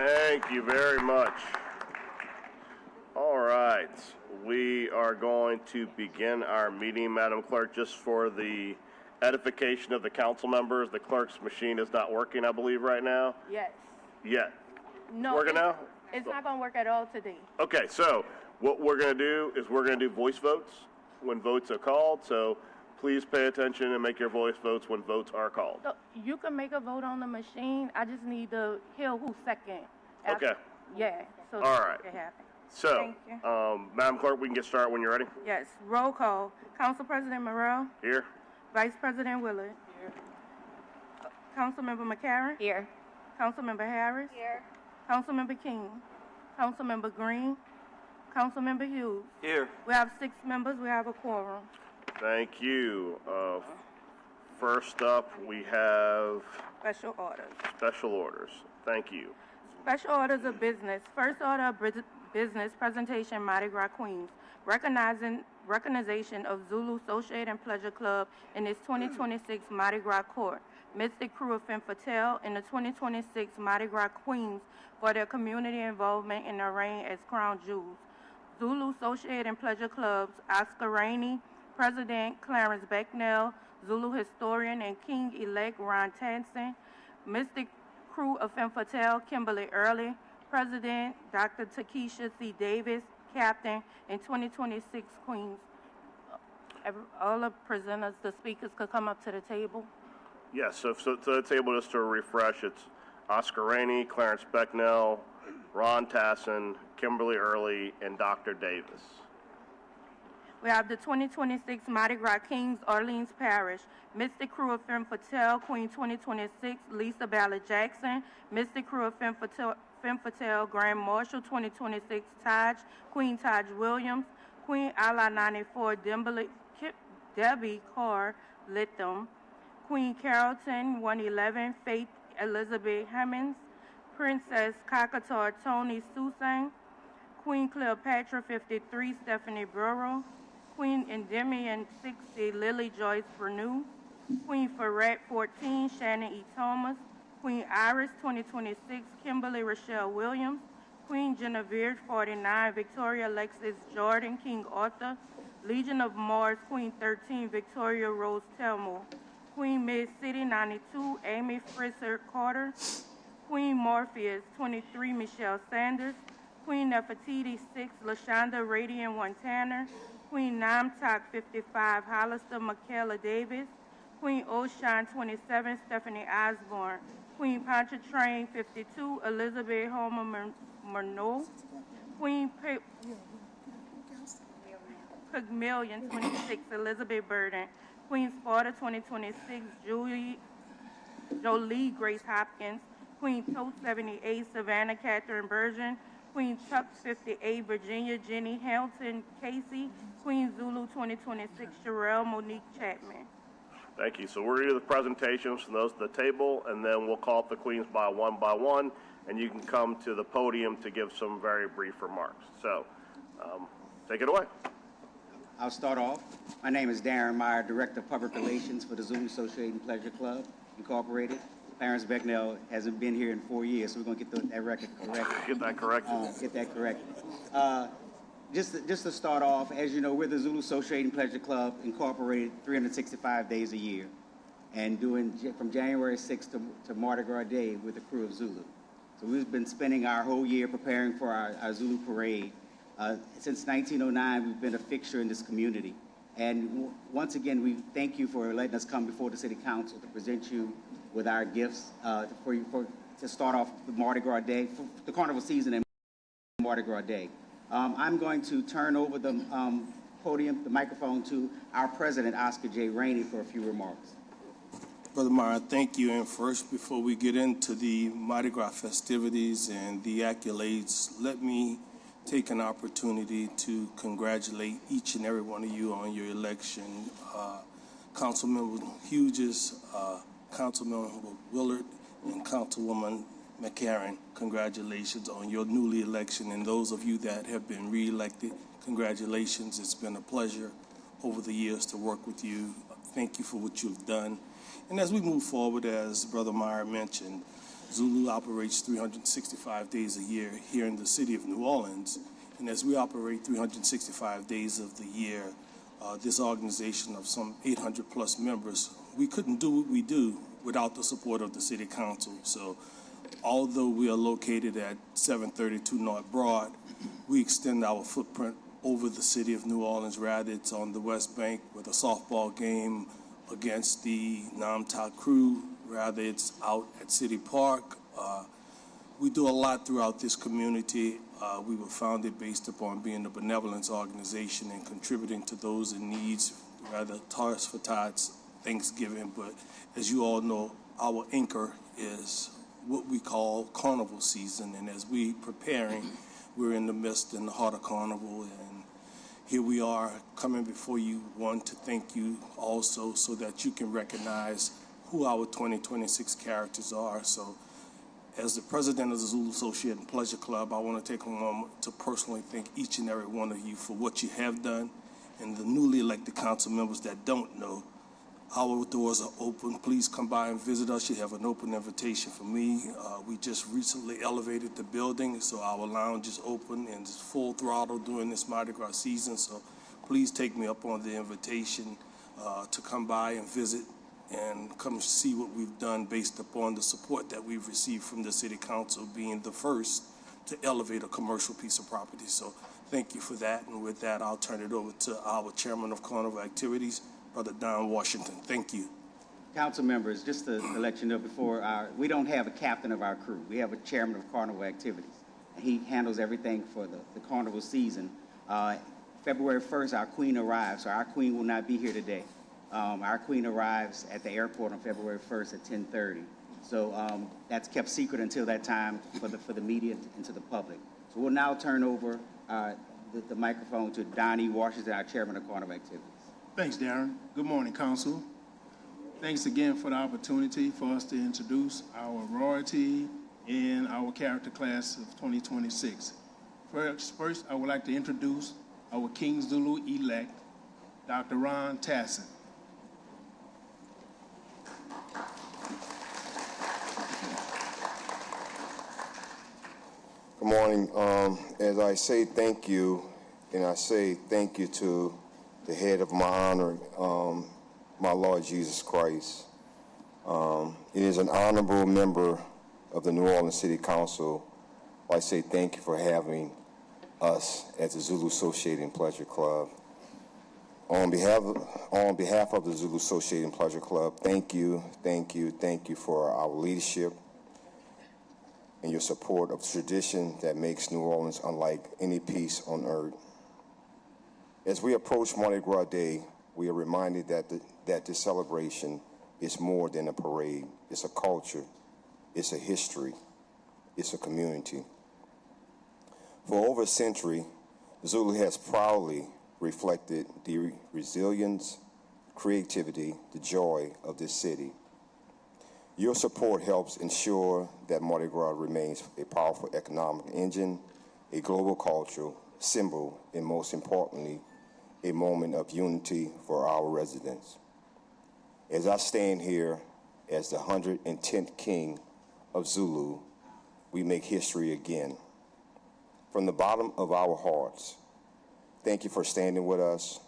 Thank you very much. All right, we are going to begin our meeting, Madam Clerk, just for the edification of the council members. The clerk's machine is not working, I believe, right now. Yes. Yet. No. Working now? It's not going to work at all today. Okay, so what we're going to do is we're going to do voice votes when votes are called. So please pay attention and make your voice votes when votes are called. So you can make a vote on the machine. I just need to hear who's second. Okay. Yeah. So All right. it can happen. So, Thank you. Madam Clerk, we can get started when you're ready. Yes. Roll call. Council President Morrell. Here. Vice President Willard. Here. Councilmember McCarron. Here. Councilmember Harris. Here. Councilmember King. Councilmember Green. Councilmember Hughes. Here. We have 6 members. We have a quorum. Thank you. First up, we have Special orders. special orders. Thank you. Special orders of business. First order of business presentation, Mardi Gras Queens. Recognition of Zulu Associate and Pleasure Club in its 2026 Mardi Gras Court. Mystic Crew of Femme Fatale in the 2026 Mardi Gras Queens for their community involvement in their reign as crown jewels. Zulu Associate and Pleasure Clubs, Oscar Rainey, President Clarence Becknell, Zulu historian and King-elect Ron Tansen, Mystic Crew of Femme Fatale, Kimberly Early, President Dr. Takesha C. Davis, Captain in 2026 Queens. All the presenters, the speakers could come up to the table. Yes, so to the table, just to refresh, it's Oscar Rainey, Clarence Becknell, Ron Tassin, Kimberly Early, and Dr. Davis. We have the 2026 Mardi Gras Kings, Orleans Parish, Mystic Crew of Femme Fatale, Queen 2026, Lisa Ballard Jackson, Mystic Crew of Femme Fatale, Grand Marshal 2026, Taj, Queen Taj Williams, Queen Ala 94, Debbie Carr Littham, Queen Carrollton 111, Faith Elizabeth Hemmings, Princess Kakatar Tony Susang, Queen Cleopatra 53, Stephanie Burrow, Queen Endymion 60, Lily Joyce Bernew, Queen Ferret 14, Shannon E. Thomas, Queen Iris 2026, Kimberly Rochelle Williams, Queen Genevieve 49, Victoria Alexis Jordan, King Arthur, Legion of Mars, Queen 13, Victoria Rose Telmo, Queen Mid-City 92, Amy Frisser Carter, Queen Morpheus 23, Michelle Sanders, Queen Nefertiti 6, LaShonda Radiant 1 Tanner, Queen Namtok 55, Hollister Michaela Davis, Queen Ocean 27, Stephanie Osborne, Queen Pontchartrain 52, Elizabeth Homer Murnau, Queen Pygmalion 26, Elizabeth Burden, Queen Sparta 2026, Jolie Grace Hopkins, Queen Tote 78, Savannah Catherine Bergen, Queen Chuck 58, Virginia Jenny Hamilton Casey, Queen Zulu 2026, Sherelle Monique Chapman. Thank you. So we're going to do the presentations from those at the table, and then we'll call up the queens by one, and you can come to the podium to give some very brief remarks. So take it away. I'll start off. My name is Darren Meyer, Director of Public Relations for the Zulu Associate and Pleasure Club, Incorporated. Clarence Becknell hasn't been here in 4 years, so we're going to get that record correct. Get that correct. Just to start off, as you know, we're the Zulu Associate and Pleasure Club, Incorporated 365 days a year, and doing from January 6th to Mardi Gras Day with the crew of Zulu. So we've been spending our whole year preparing for our Zulu parade. Since 1909, we've been a fixture in this community. And once again, we thank you for letting us come before the City Council to present you with our gifts to start off with Mardi Gras Day, for the carnival season and Mardi Gras Day. I'm going to turn over the microphone to our president, Oscar J. Rainey, for a few remarks. Brother Mara, thank you. And first, before we get into the Mardi Gras festivities and the accolades, let me take an opportunity to congratulate each and every one of you on your election. Councilmember Hughes, Councilmember Willard, and Councilwoman McCarron, congratulations on your newly election. And those of you that have been re-elected, congratulations. It's been a pleasure over the years to work with you. Thank you for what you've done. And as we move forward, as Brother Meyer mentioned, Zulu operates 365 days a year here in the city of New Orleans. And as we operate 365 days of the year, this organization of some 800 plus members, we couldn't do what we do without the support of the city council. So although we are located at 732 North Broad, we extend our footprint over the city of New Orleans. Rather, it's on the West Bank with a softball game against the Namta crew. Rather, it's out at City Park. We do a lot throughout this community. We were founded based upon being a benevolence organization and contributing to those in needs, rather Taurus for Tots, Thanksgiving. But as you all know, our anchor is what we call carnival season. And as we preparing, we're in the midst in the heart of carnival. And here we are coming before you, one, to thank you also so that you can recognize who our 2026 characters are. So as the president of the Zulu Associate and Pleasure Club, I want to take a moment to personally thank each and every one of you for what you have done. And the newly elected council members that don't know, our doors are open. Please come by and visit us. You have an open invitation for me. We just recently elevated the building, so our lounge is open and it's full throttle during this Mardi Gras season. So please take me up on the invitation to come by and visit and come see what we've done based upon the support that we've received from the City Council being the first to elevate a commercial piece of property. So thank you for that. And with that, I'll turn it over to our Chairman of Carnival Activities, Brother Don Washington. Thank you. Council members, just to let you know we don't have a captain of our crew. We have a chairman of carnival activities. And he handles everything for the carnival season. February 1st, our queen arrives, so our queen will not be here today. Our queen arrives at the airport on February 1st at 10:30. So that's kept secret until that time for the media and to the public. So we'll now turn over the microphone to Donnie Washington, our chairman of carnival activities. Thanks, Darren. Good morning, Council. Thanks again for the opportunity for us to introduce our royalty and our character class of 2026. First, I would like to introduce our King Zulu-elect, Dr. Ron Tassin. Good morning. As I say thank you, and I say thank you to the head of my honor, my Lord Jesus Christ. It is an honorable member of the New Orleans City Council. I say thank you for having us as the Zulu Associate and Pleasure Club. On behalf of the Zulu Associate and Pleasure Club, thank you for our leadership and your support of the tradition that makes New Orleans unlike any place on earth. As we approach Mardi Gras Day, we are reminded that this celebration is more than a parade. It's a culture, it's a history, it's a community. For over a century, Zulu has proudly reflected the resilience, creativity, the joy of this city. Your support helps ensure that Mardi Gras remains a powerful economic engine, a global cultural symbol, and most importantly, a moment of unity for our residents. As I stand here as the 110th King of Zulu, we make history again. From the bottom of our hearts, thank you for standing with us,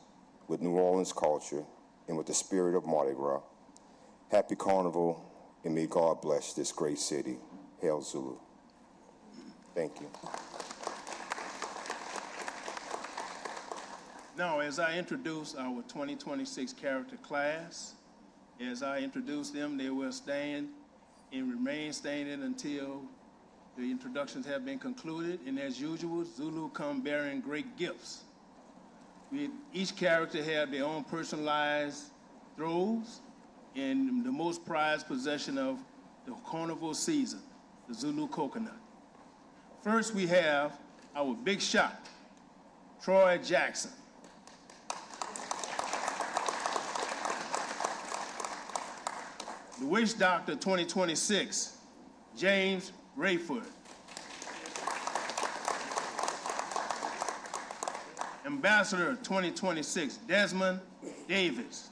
with New Orleans culture, and with the spirit of Mardi Gras. Happy Carnival, and may God bless this great city. Hail Zulu. Thank you. Now, as I introduce our 2026 character class, as I introduce them, they will stand and remain standing until the introductions have been concluded. And as usual, Zulu come bearing great gifts. Each character have their own personalized throws and the most prized possession of the carnival season, the Zulu coconut. First, we have our big shot, Troy Jackson. The Witch Doctor 2026, James Rayford. Ambassador 2026, Desmond Davis.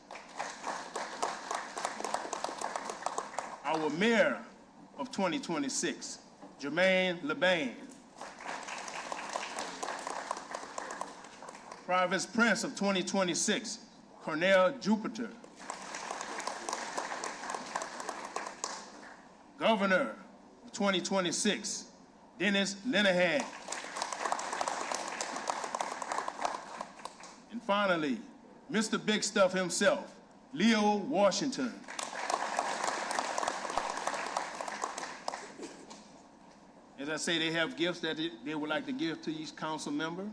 Our Mayor of 2026, Jermaine LeBain. Private Prince of 2026, Cornell Jupiter. Governor of 2026, Dennis Linehan. And finally, Mr. Big Stuff himself, Leo Washington. As I say, they have gifts that they would like to give to each council member.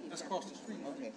That's across the street. Okay.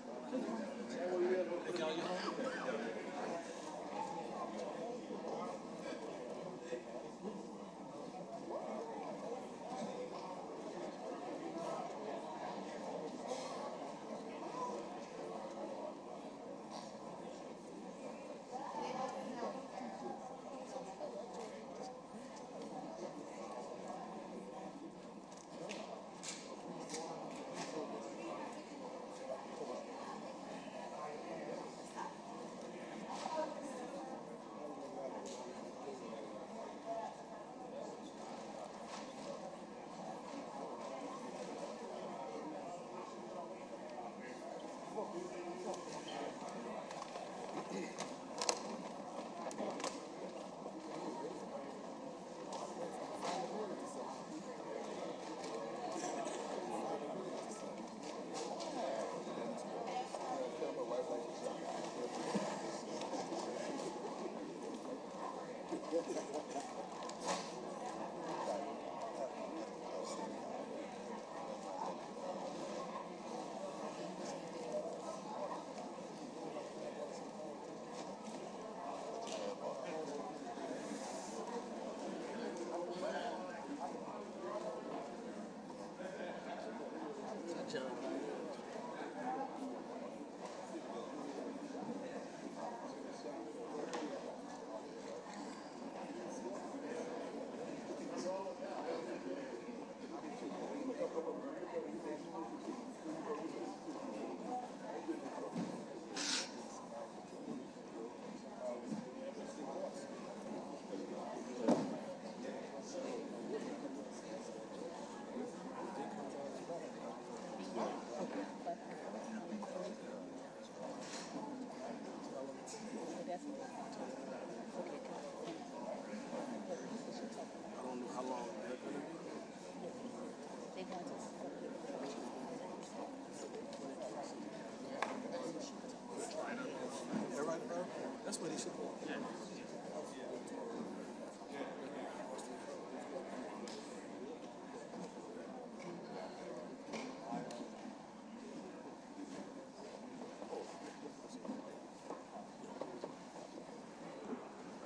That's what he should do.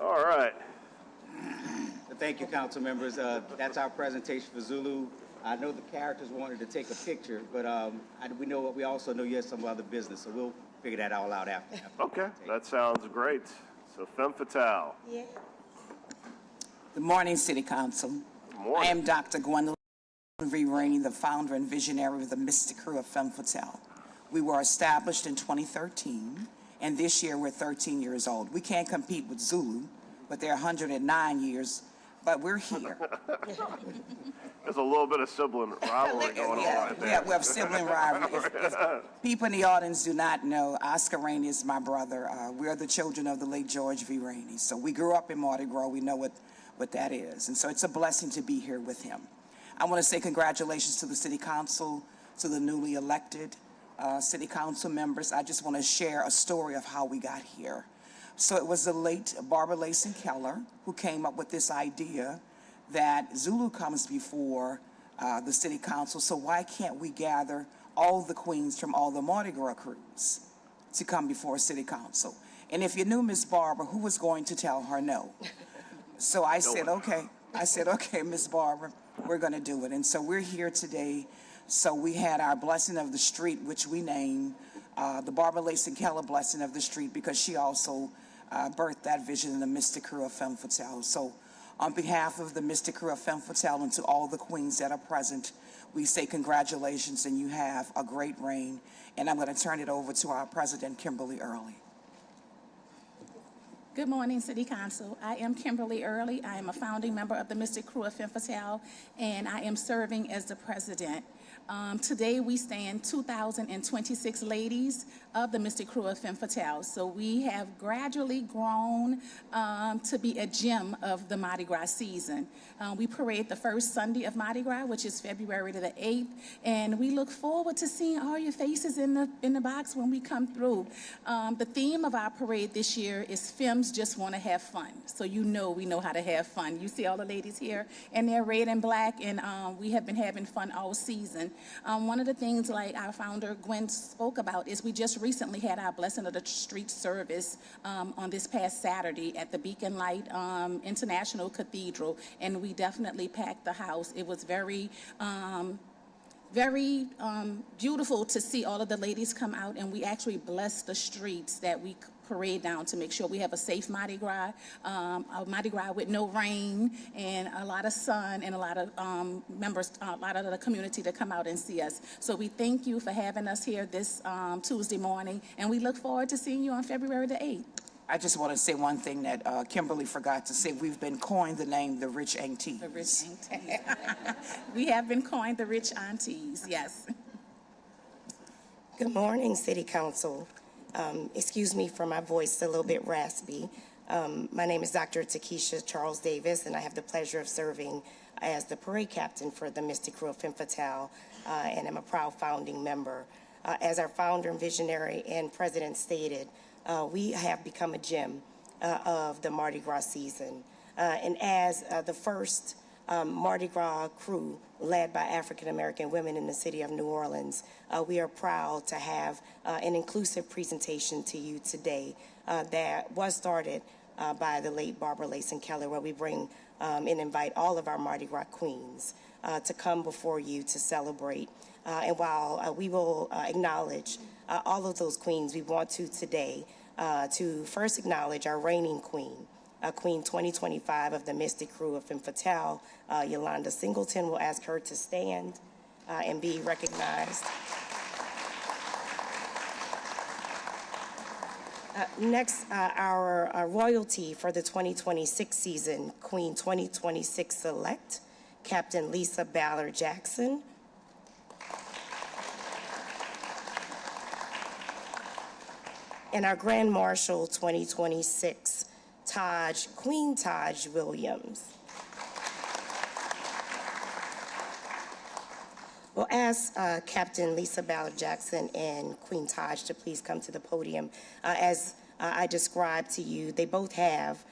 All right. Thank you, council members. That's our presentation for Zulu. I know the characters wanted to take a picture, but we also know you have some other business, so we'll figure that all out after. Okay, that sounds great. So Femme Fatale. Good morning, City Council. Good morning. I am Dr. Gwendolyn V. Rainey, the founder and visionary of the Mystic Crew of Femme Fatale. We were established in 2013, and this year we're 13 years old. We can't compete with Zulu, but they're 109 years but we're here. There's a little bit of sibling rivalry going on right there. Yeah, we have sibling rivalry. If people in the audience do not know, Oscar Rainey is my brother. We're the children of the late George V. Rainey. So we grew up in Mardi Gras. We know what that is. And so it's a blessing to be here with him. I want to say congratulations to the City Council, to the newly elected City Council members. I just want to share a story of how we got here. So it was the late Barbara Layson Keller who came up with this idea that Zulu comes before the City Council, so why can't we gather all the queens from all the Mardi Gras crews to come before City Council? And if you knew Miss Barbara, who was going to tell her no? So I said, okay, Miss Barbara, we're going to do it. And so we're here today. So we had our Blessing of the Street, which we named the Barbara Layson Keller Blessing of the Street, because she also birthed that vision in the Mystic Crew of Femme Fatale. So on behalf of the Mystic Crew of Femme Fatale and to all the queens that are present, we say congratulations and you have a great reign. And I'm going to turn it over to our president, Kimberly Early. Good morning, City Council. I am Kimberly Early. I am a founding member of the Mystic Crew of Femme Fatale, and I am serving as the president. Today we stand 2,026 ladies of the Mystic Crew of Femme Fatale. So we have gradually grown to be a gem of the Mardi Gras season. We parade the first Sunday of Mardi Gras, which is February the 8th, and we look forward to seeing all your faces in the box when we come through. The theme of our parade this year is Femmes Just Want to Have Fun. So we know how to have fun. You see all the ladies here, and they're red and black, and we have been having fun all season. One of the things, like our founder Gwen spoke about, is we just recently had our Blessing of the Street service on this past Saturday at the Beacon Light International Cathedral, and we definitely packed the house. It was very beautiful to see all of the ladies come out, and we actually blessed the streets that we parade down to make sure we have a safe Mardi Gras, a Mardi Gras with no rain and a lot of sun, and a lot of members, a lot of the community to come out and see us. So we thank you for having us here this Tuesday morning, and we look forward to seeing you on February the 8th. I just want to say one thing that Kimberly forgot to say. We've been coined the name the Rich Aunties. The Rich Aunties. We have been coined the Rich Aunties, yes. Good morning, City Council. Excuse me for my voice, a little bit raspy. My name is Dr. Takesha Charles Davis, and I have the pleasure of serving as the parade captain for the Mystic Crew of Femme Fatale, and I'm a proud founding member. As our founder and visionary and president stated, we have become a gem of the Mardi Gras season. And as the first Mardi Gras crew led by African-American women in the city of New Orleans, we are proud to have an inclusive presentation to you today that was started by the late Barbara Layson Keller, where we bring and invite all of our Mardi Gras queens to come before you to celebrate. And while we will acknowledge all of those queens, we want to today to first acknowledge our reigning queen, Queen 2025 of the Mystic Crew of Femme Fatale, Yolanda Singleton. We'll ask her to stand and be recognized. Next, our royalty for the 2026 season, Queen 2026 Select, Captain Lisa Ballard Jackson. And our Grand Marshal 2026, Queen Taj Williams. We'll ask Captain Lisa Ballard Jackson and Queen Taj to please come to the podium. As I described to you, they both have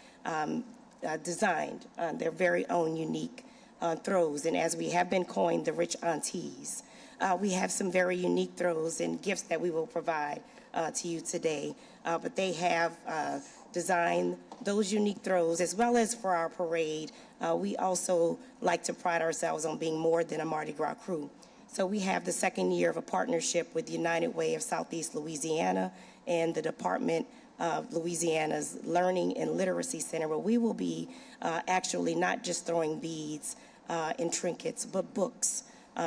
designed their very own unique throws. And as we have been coined the Rich Aunties, we have some very unique throws and gifts that we will provide to you today. But they have designed those unique throws, as well as for our parade. We also like to pride ourselves on being more than a Mardi Gras crew. So we have the second year of a partnership with United Way of Southeast Louisiana and the Department of Louisiana's Learning and Literacy Center, where we will be actually not just throwing beads and trinkets, but books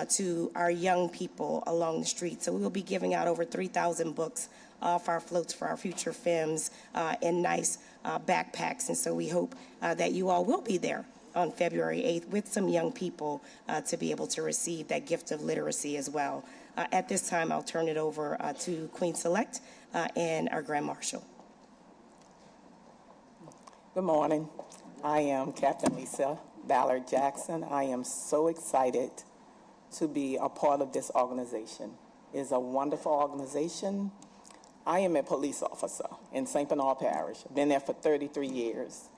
to our young people along the street. So we will be giving out over 3,000 books off our floats for our future femmes in nice backpacks. And so we hope that you all will be there on February 8th with some young people to be able to receive that gift of literacy as well. At this time, I'll turn it over to Queen Select and our Grand Marshal. Good morning. I am Captain Lisa Ballard Jackson. I am so excited to be a part of this organization. It is a wonderful organization. I am a police officer in St. Bernard Parish. I've been there for 33 years.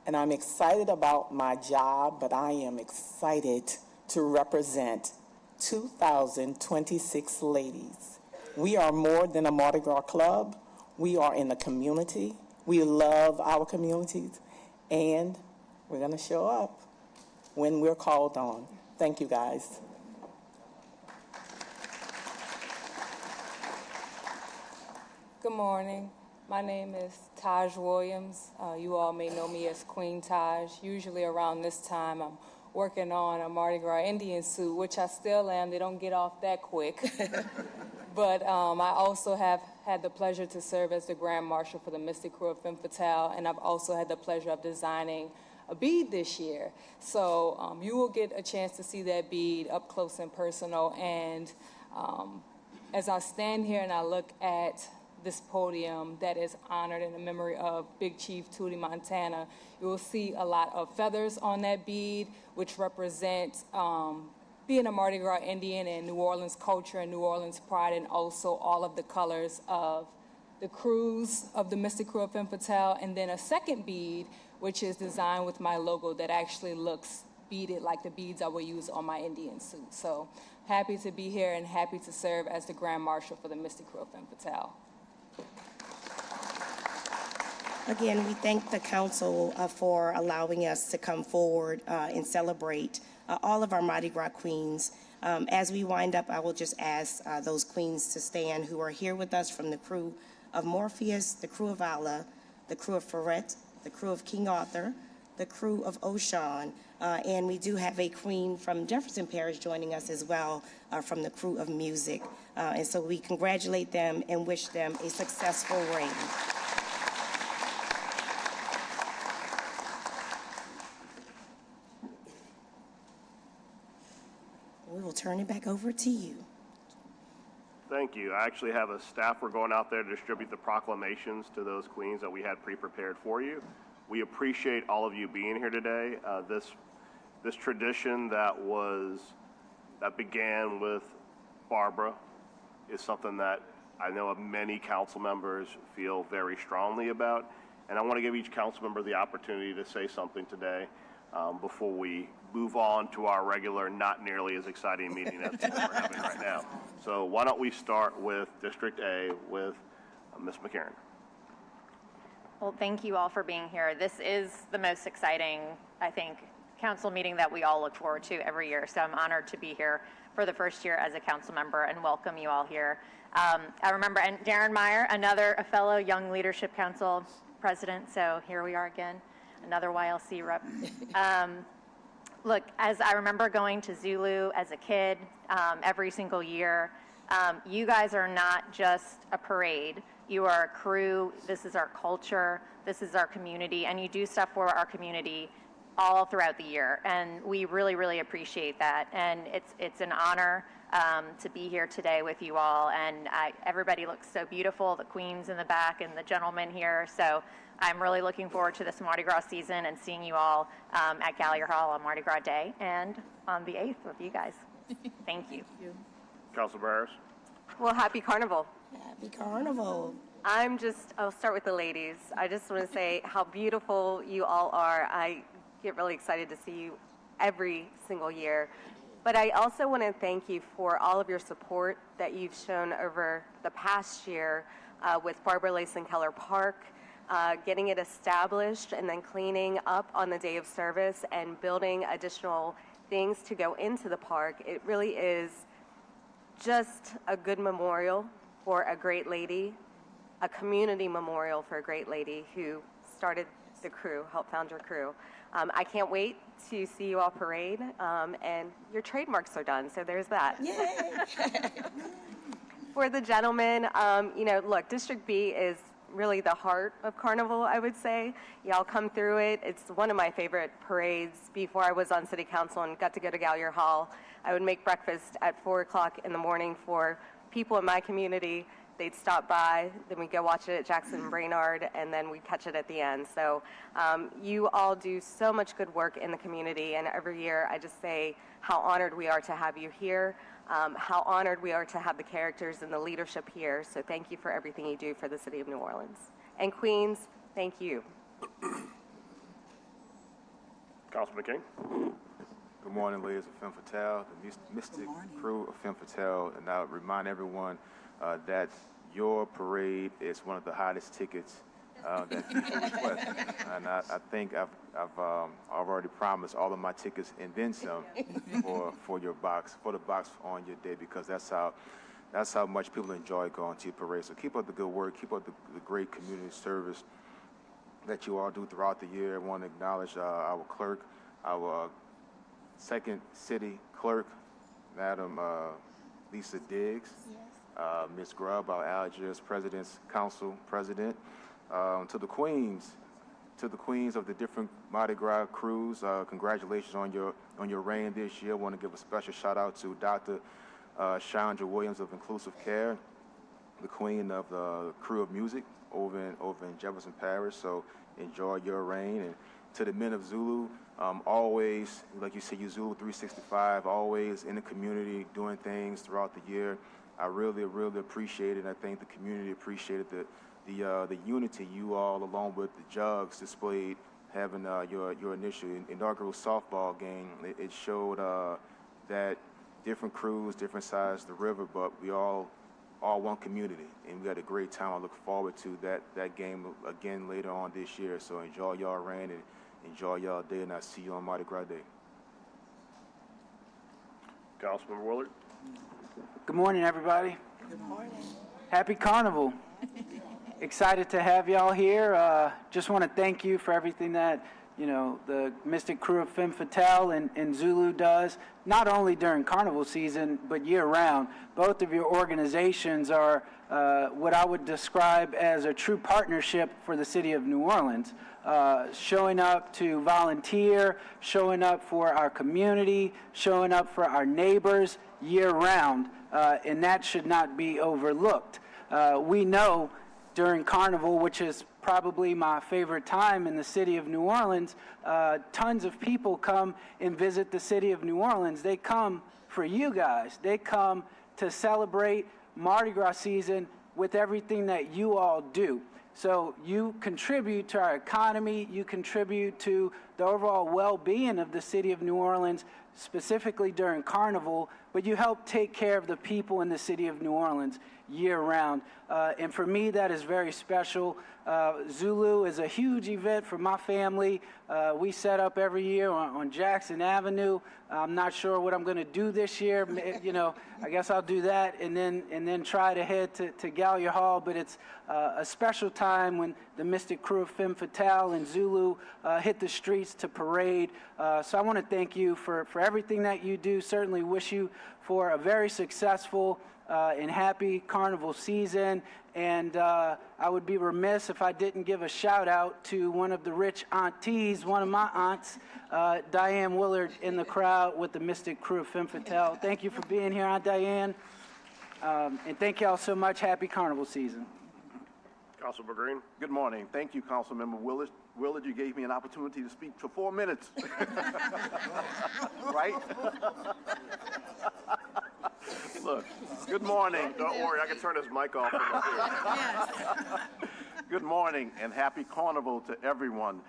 And I'm excited about my job, but I am excited to represent 2,026 ladies. We are more than a Mardi Gras club. We are in the community. We love our communities, and we're going to show up when we're called on. Thank you, guys. Good morning. My name is Taj Williams. You all may know me as Queen Taj. Usually around this time, I'm working on a Mardi Gras Indian suit, which I still am. They don't get off that quick. But I also have had the pleasure to serve as the Grand Marshal for the Mystic Crew of Femme Fatale, and I've also had the pleasure of designing a bead this year. So you will get a chance to see that bead up close and personal. And as I stand here and I look at this podium that is honored in the memory of Big Chief Tootie Montana, you will see a lot of feathers on that bead, which represent being a Mardi Gras Indian and New Orleans culture and New Orleans pride, and also all of the colors of the crews of the Mystic Crew of Femme Fatale, and then a second bead, which is designed with my logo that actually looks beaded like the beads I will use on my Indian suit. So happy to be here and happy to serve as the Grand Marshal for the Mystic Crew of Femme Fatale. Again, we thank the council for allowing us to come forward and celebrate all of our Mardi Gras queens. As we wind up, I will just ask those queens to stand who are here with us from the crew of Morpheus, the crew of Allah, the crew of Ferret, the crew of King Arthur, the crew of Ocean, and we do have a queen from Jefferson Parish joining us as well from the crew of Music. And so we congratulate them and wish them a successful reign. We will turn it back over to you. Thank you. I actually have a staff. We're going out there to distribute the proclamations to those queens that we had pre-prepared for you. We appreciate all of you being here today. This tradition that began with Barbara is something that I know many council members feel very strongly about, and I want to give each council member the opportunity to say something today before we move on to our regular, not nearly as exciting meeting as we're having right now. So why don't we start with District A with Ms. McCarron. Well, thank you all for being here. This is the most exciting, I think, council meeting that we all look forward to every year. So I'm honored to be here for the first year as a council member and welcome you all here. I remember, and Darren Meyer, a fellow Young Leadership Council president. So here we are again, another YLC rep. Look, as I remember going to Zulu as a kid every single year, you guys are not just a parade. You are a crew. This is our culture. This is our community. And you do stuff for our community all throughout the year. And we really, really appreciate that. And it's an honor to be here today with you all. And everybody looks so beautiful, the queens in the back and the gentlemen here. So I'm really looking forward to this Mardi Gras season and seeing you all at Gallier Hall on Mardi Gras Day and on the 8th with you guys. Thank you. Councilor Barris. Well, happy Carnival. Happy Carnival. I'll start with the ladies. I just want to say how beautiful you all are. I get really excited to see you every single year. But I also want to thank you for all of your support that you've shown over the past year with Barbara Layson Keller Park, getting it established and then cleaning up on the day of service and building additional things to go into the park. It really is just a good memorial for a great lady, a community memorial for a great lady who started the crew, helped found your crew. I can't wait to see you all parade, and your trademarks are done, so there's that. Yay! For the gentlemen, look, District B is really the heart of Carnival, I would say. Y'all come through it. It's one of my favorite parades. Before I was on City Council and got to go to Gallier Hall, I would make breakfast at 4 o'clock in the morning for people in my community. They'd stop by, then we'd go watch it at Jackson and Brainerd, and then we'd catch it at the end. So you all do so much good work in the community, and every year I just say how honored we are to have you here, how honored we are to have the characters and the leadership here. So thank you for everything you do for the city of New Orleans. And Queens, thank you. Councilman King. Good morning, ladies of Femme Fatale, the Mystic Crew of Femme Fatale, and I remind everyone that your parade is one of the hottest tickets that people request. And I think I've already promised all of my tickets and then some for the box on your day, because that's how much people enjoy going to your parade. So keep up the good work, keep up the great community service that you all do throughout the year. I want to acknowledge our clerk, our second city clerk, Madam Lisa Diggs. Yes. Ms. Grubb, our Algiers President's Council President, to the queens of the different Mardi Gras crews. Congratulations on your reign this year. I want to give a special shout out to Dr. Chandra Williams of Inclusive Care, the queen of the crew of music over in Jefferson Parish. So enjoy your reign. And to the men of Zulu, always, like you said, you Zulu 365, always in the community doing things throughout the year. I really, really appreciate it. I think the community appreciated the unity you all, along with the Jugs, displayed having your initial inaugural softball game. It showed that different crews, different sides of the river, but we all one community, and we had a great time. I look forward to that game again later on this year. So enjoy y'all reign and enjoy y'all day, and I'll see you on Mardi Gras Day. Councilman Willard. Good morning, everybody. Good morning. Happy Carnival. Excited to have y'all here. Just want to thank you for everything that, the Mystic Crew of Femme Fatale and Zulu does, not only during Carnival season, but year-round. Both of your organizations are what I would describe as a true partnership for the city of New Orleans. Showing up to volunteer, showing up for our community, showing up for our neighbors year-round, and that should not be overlooked. We know during Carnival, which is probably my favorite time in the city of New Orleans, tons of people come and visit the city of New Orleans. They come for you guys. They come to celebrate Mardi Gras season with everything that you all do. So you contribute to our economy, you contribute to the overall well-being of the city of New Orleans, specifically during Carnival, but you help take care of the people in the city of New Orleans year-round. And for me, that is very special. Zulu is a huge event for my family. We set up every year on Jackson Avenue. I'm not sure what I'm going to do this year. I guess I'll do that and then try to head to Gallier Hall. But it's a special time when the Mystic Crew of Femme Fatale and Zulu hit the streets to parade. So I want to thank you for everything that you do. Certainly wish you for a very successful and happy Carnival season. And I would be remiss if I didn't give a shout out to one of the rich aunties, one of my aunts, Diane Willard, in the crowd with the Mystic Crew of Femme Fatale. Thank you for being here, Aunt Diane. And thank y'all so much. Happy Carnival season. Councilman Green. Good morning. Thank you, Councilmember Willard. Willard, you gave me an opportunity to speak for 4 minutes. Right? Look, good morning. Don't worry, I can turn his mic off. Good morning and happy Carnival to everyone.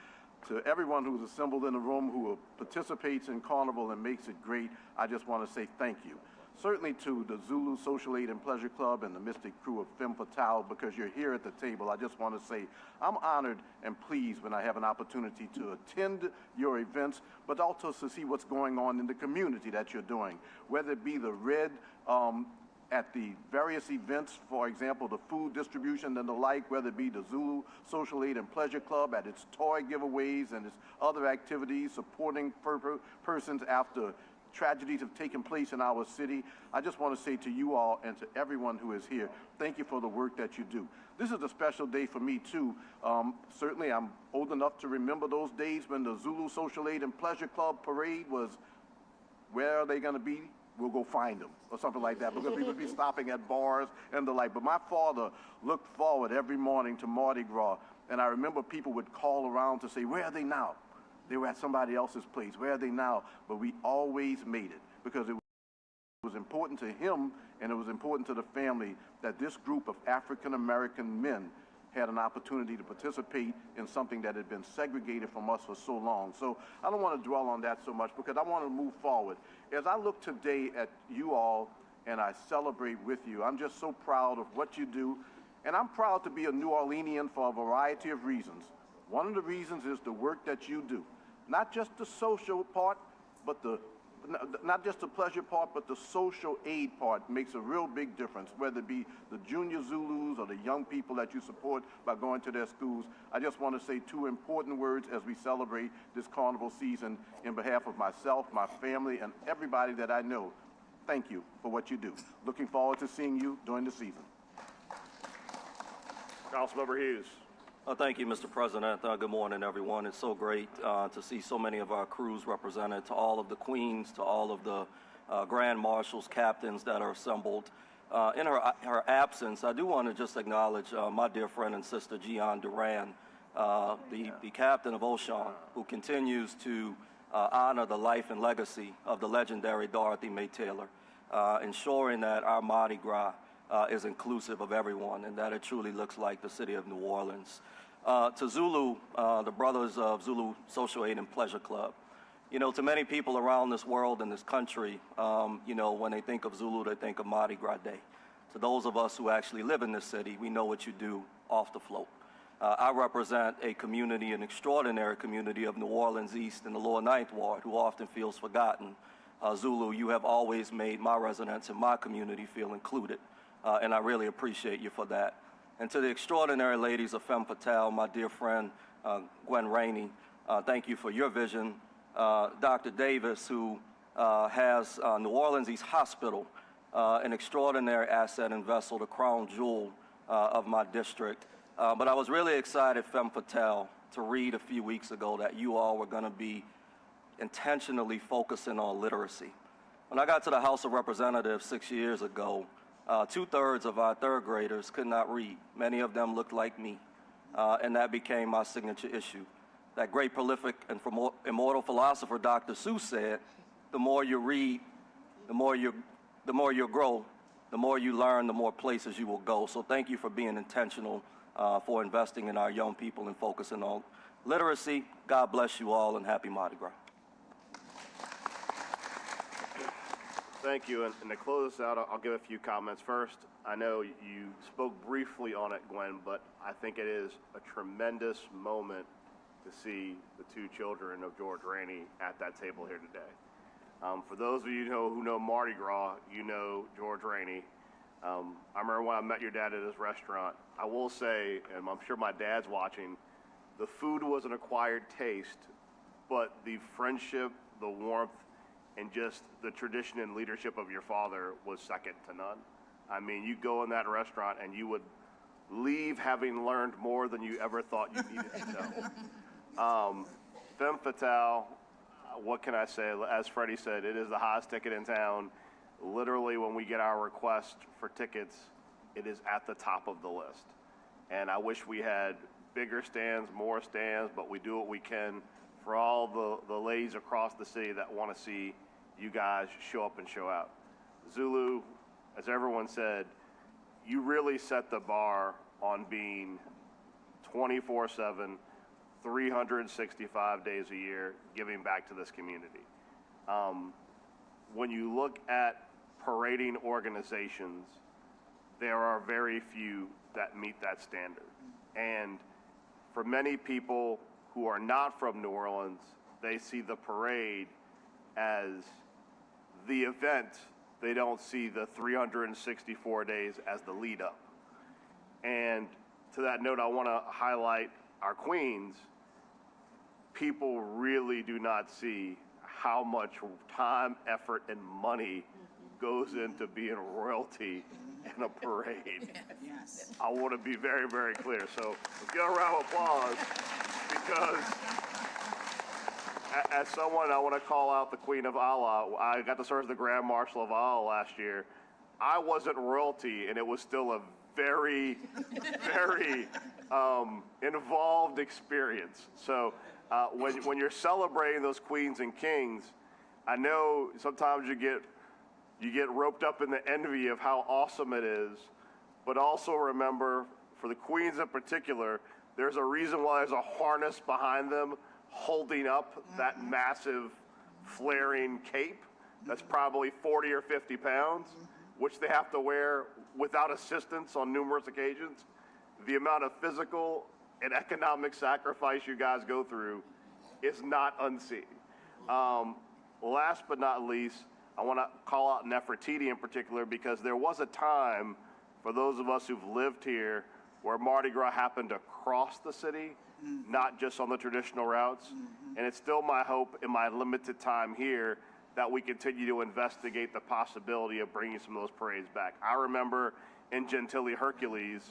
To everyone who's assembled in the room who participates in Carnival and makes it great, I just want to say thank you. Certainly to the Zulu Social Aid and Pleasure Club and the Mystic Crew of Femme Fatale, because you're here at the table. I just want to say I'm honored and pleased when I have an opportunity to attend your events, but also to see what's going on in the community that you're doing, whether it be the red at the various events, for example, the food distribution and the like, whether it be the Zulu Social Aid and Pleasure Club at its toy giveaways and its other activities supporting persons after tragedies have taken place in our city, I just want to say to you all and to everyone who is here, thank you for the work that you do. This is a special day for me, too. Certainly, I'm old enough to remember those days when the Zulu Social Aid and Pleasure Club parade was, where are they going to be? We'll go find them, or something like that, because we would be stopping at bars and the like. But my father looked forward every morning to Mardi Gras, and I remember people would call around to say, where are they now? They were at somebody else's place. Where are they now? But we always made it, because it was important to him and it was important to the family that this group of African-American men had an opportunity to participate in something that had been segregated from us for so long. So I don't want to dwell on that so much, because I want to move forward. As I look today at you all and I celebrate with you, I'm just so proud of what you do, and I'm proud to be a New Orleanian for a variety of reasons. One of the reasons is the work that you do. Not just the social part, but not just the pleasure part, but the social aid part makes a real big difference, whether it be the junior Zulus or the young people that you support by going to their schools. I just want to say two important words as we celebrate this carnival season in behalf of myself, my family, and everybody that I know. Thank you for what you do. Looking forward to seeing you during the season. Councilmember Hughes. Thank you, Mr. President. Good morning, everyone. It's so great to see so many of our crews represented, to all of the queens, to all of the grand marshals, captains that are assembled. In her absence, I do want to just acknowledge my dear friend and sister, Gian Duran, the captain of Ocean, who continues to honor the life and legacy of the legendary Dorothy May Taylor, ensuring that our Mardi Gras is inclusive of everyone and that it truly looks like the city of New Orleans. To Zulu, the Brothers of Zulu Social Aid and Pleasure Club. You know, to many people around this world and this country, you know, when they think of Zulu, they think of Mardi Gras Day. To those of us who actually live in this city, we know what you do off the float. I represent a community, an extraordinary community of New Orleans East and the Lower Ninth Ward, who often feels forgotten. Zulu, you have always made my residents in my community feel included, and I really appreciate you for that. And to the extraordinary ladies of Femme Fatale, my dear friend, Gwen Rainey, thank you for your vision. Dr. Davis, who has New Orleans East Hospital, an extraordinary asset and vessel, the crown jewel of my district. But I was really excited, Femme Fatale, to read a few weeks ago that you all were going to be intentionally focusing on literacy. When I got to the House of Representatives 6 years ago, 2/3 of our third graders could not read. Many of them looked like me, and that became my signature issue. That great, prolific, and immortal philosopher Dr. Seuss said, the more you read, the more you'll grow, the more you learn, the more places you will go. So thank you for being intentional, for investing in our young people and focusing on literacy. God bless you all, and happy Mardi Gras. Thank you. And to close this out, I'll give a few comments. First, I know you spoke briefly on it, Gwen, but I think it is a tremendous moment to see the two children of George Rainey at that table here today. For those of you who know Mardi Gras, you know George Rainey. I remember when I met your dad at his restaurant. I will say, and I'm sure my dad's watching, the food was an acquired taste, but the friendship, the warmth, and just the tradition and leadership of your father was second to none. I mean, you go in that restaurant and you would leave having learned more than you ever thought you needed to know. Femme Fatale, what can I say? As Freddie said, it is the hottest ticket in town. Literally, when we get our request for tickets, it is at the top of the list. And I wish we had bigger stands, more stands, but we do what we can for all the ladies across the city that want to see you guys show up and show out. Zulu, as everyone said, you really set the bar on being 24/7, 365 days a year, giving back to this community. When you look at parading organizations, there are very few that meet that standard. And for many people who are not from New Orleans, they see the parade as the event. They don't see the 364 days as the lead up. And to that note, I want to highlight our queens. People really do not see how much time, effort, and money goes into being royalty in a parade. Yes. I want to be very, very clear. So let's get a round of applause because as someone, I want to call out the Queen of Allah. I got to serve as the Grand Marshal of Allah last year. I wasn't royalty, and it was still a very, very involved experience. So when you're celebrating those queens and kings, I know sometimes you get roped up in the envy of how awesome it is, but also remember, for the queens in particular, there's a reason why there's a harness behind them holding up that massive flaring cape that's probably 40 or 50 pounds, which they have to wear without assistance on numerous occasions. The amount of physical and economic sacrifice you guys go through is not unseen. Last but not least, I want to call out Nefertiti in particular because there was a time for those of us who've lived here where Mardi Gras happened across the city, not just on the traditional routes. And it's still my hope in my limited time here that we continue to investigate the possibility of bringing some of those parades back. I remember in Gentilly Hercules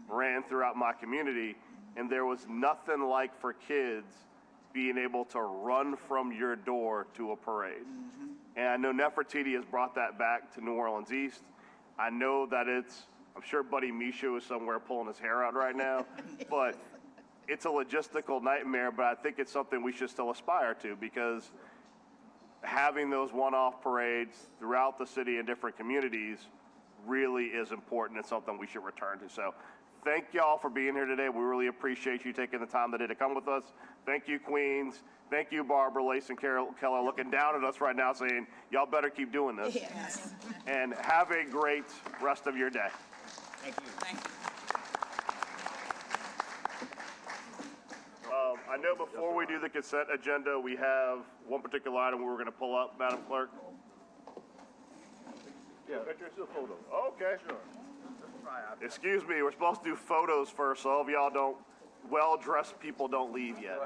ran throughout my community, and there was nothing like for kids being able to run from your door to a parade. And I know Nefertiti has brought that back to New Orleans East. I know that I'm sure Buddy Michaud is somewhere pulling his hair out right now, but it's a logistical nightmare, but I think it's something we should still aspire to because having those one-off parades throughout the city in different communities really is important and something we should return to. So thank y'all for being here today. We really appreciate you taking the time today to come with us. Thank you, Queens. Thank you, Barbara, Lace, and Carol Keller, looking down at us right now saying, y'all better keep doing this. Yes. And have a great rest of your day. Thank you. Thank you. I know before we do the consent agenda, we have one particular item we're going to pull up, Madam Clerk. Yeah, pictures of photos. Okay. Sure. Excuse me, we're supposed to do photos first, so all of y'all well-dressed people don't leave yet.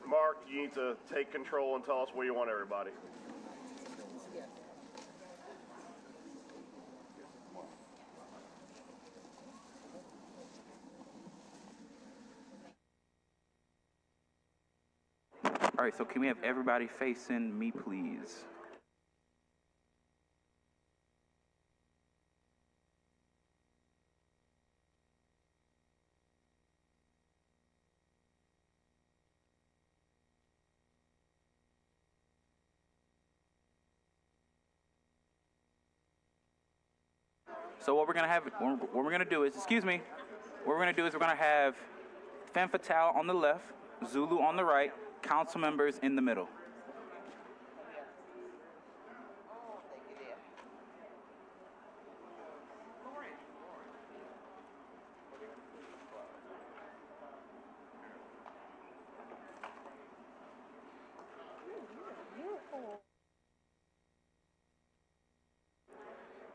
Mark, you need to take control and tell us where you want everybody. All right, so can we have everybody facing me, please? So what we're gonna do is, excuse me, what we're gonna do is we're gonna have Femme Fatale on the left, Zulu on the right, council members in the middle.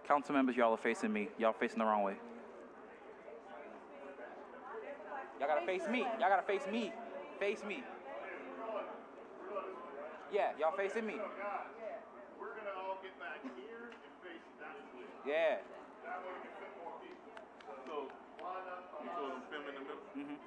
Council members, y'all are facing me. Y'all facing the wrong way. Y'all gotta face me. Y'all gotta face me. Face me. Yeah, y'all facing me. We're going to all get back here and face that way. Yeah. That way we can fit more people. So line up. You told them Femme in the middle? Mm-hmm.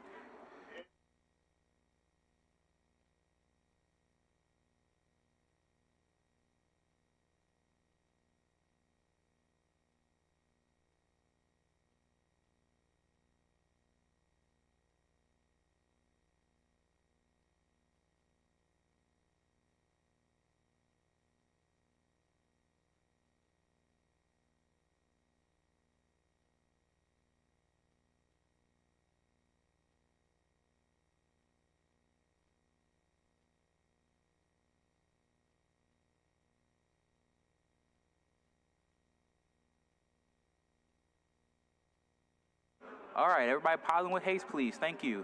All right, everybody piling with haste, please. Thank you.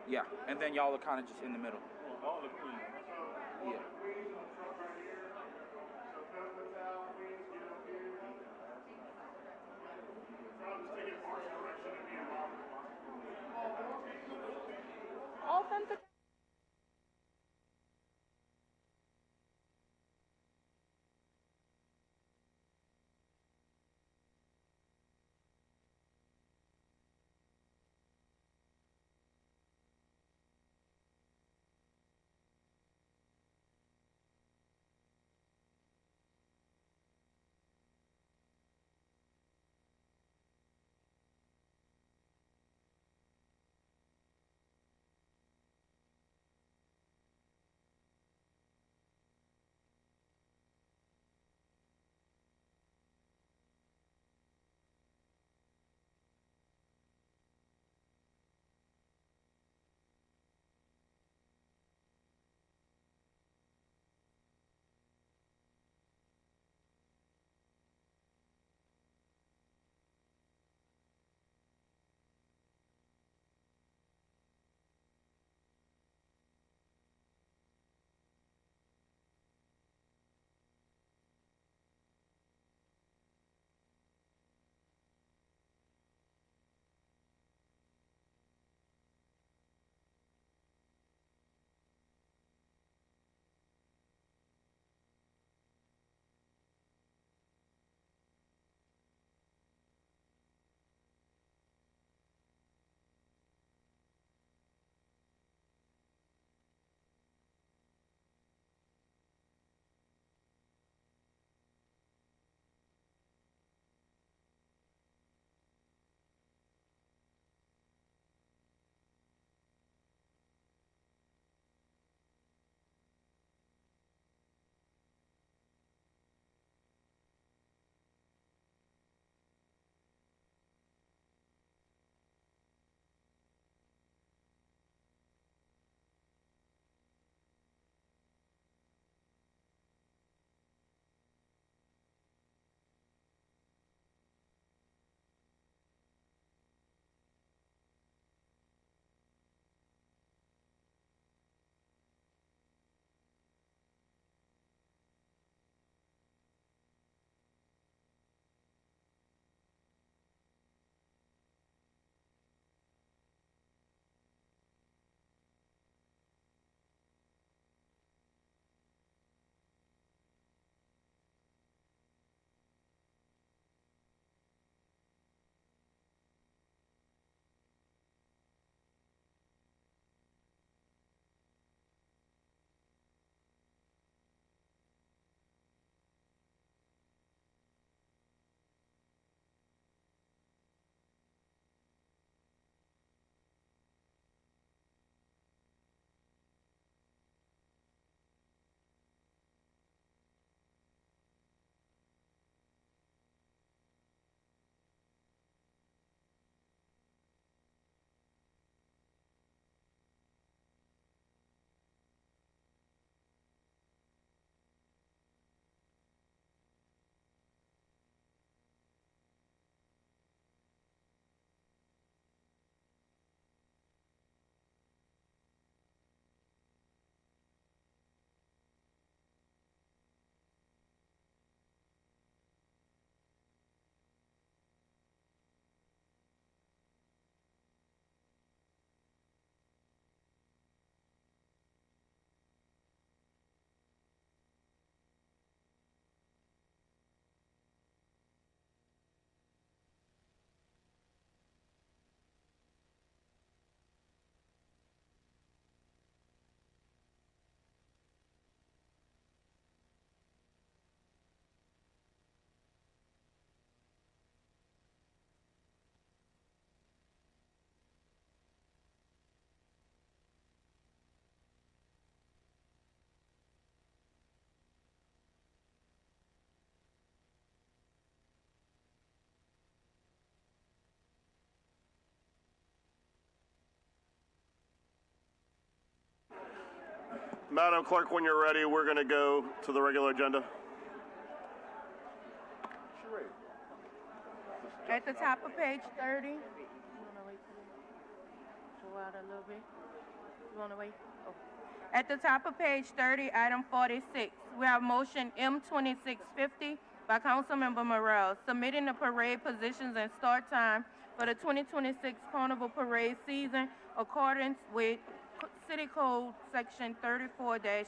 Yeah, and then y'all are kind of just in the middle. All the queens. Yeah. Madam Clerk, when you're ready, we're going to go to the regular agenda. At the top of page 30. You want to wait go out a little bit? You want to wait? Oh. At the top of page 30, item 46, we have motion M2650 by Councilmember Morrell, submitting the parade positions and start time for the 2026 Carnival Parade season accordance with City Code Section 34-6.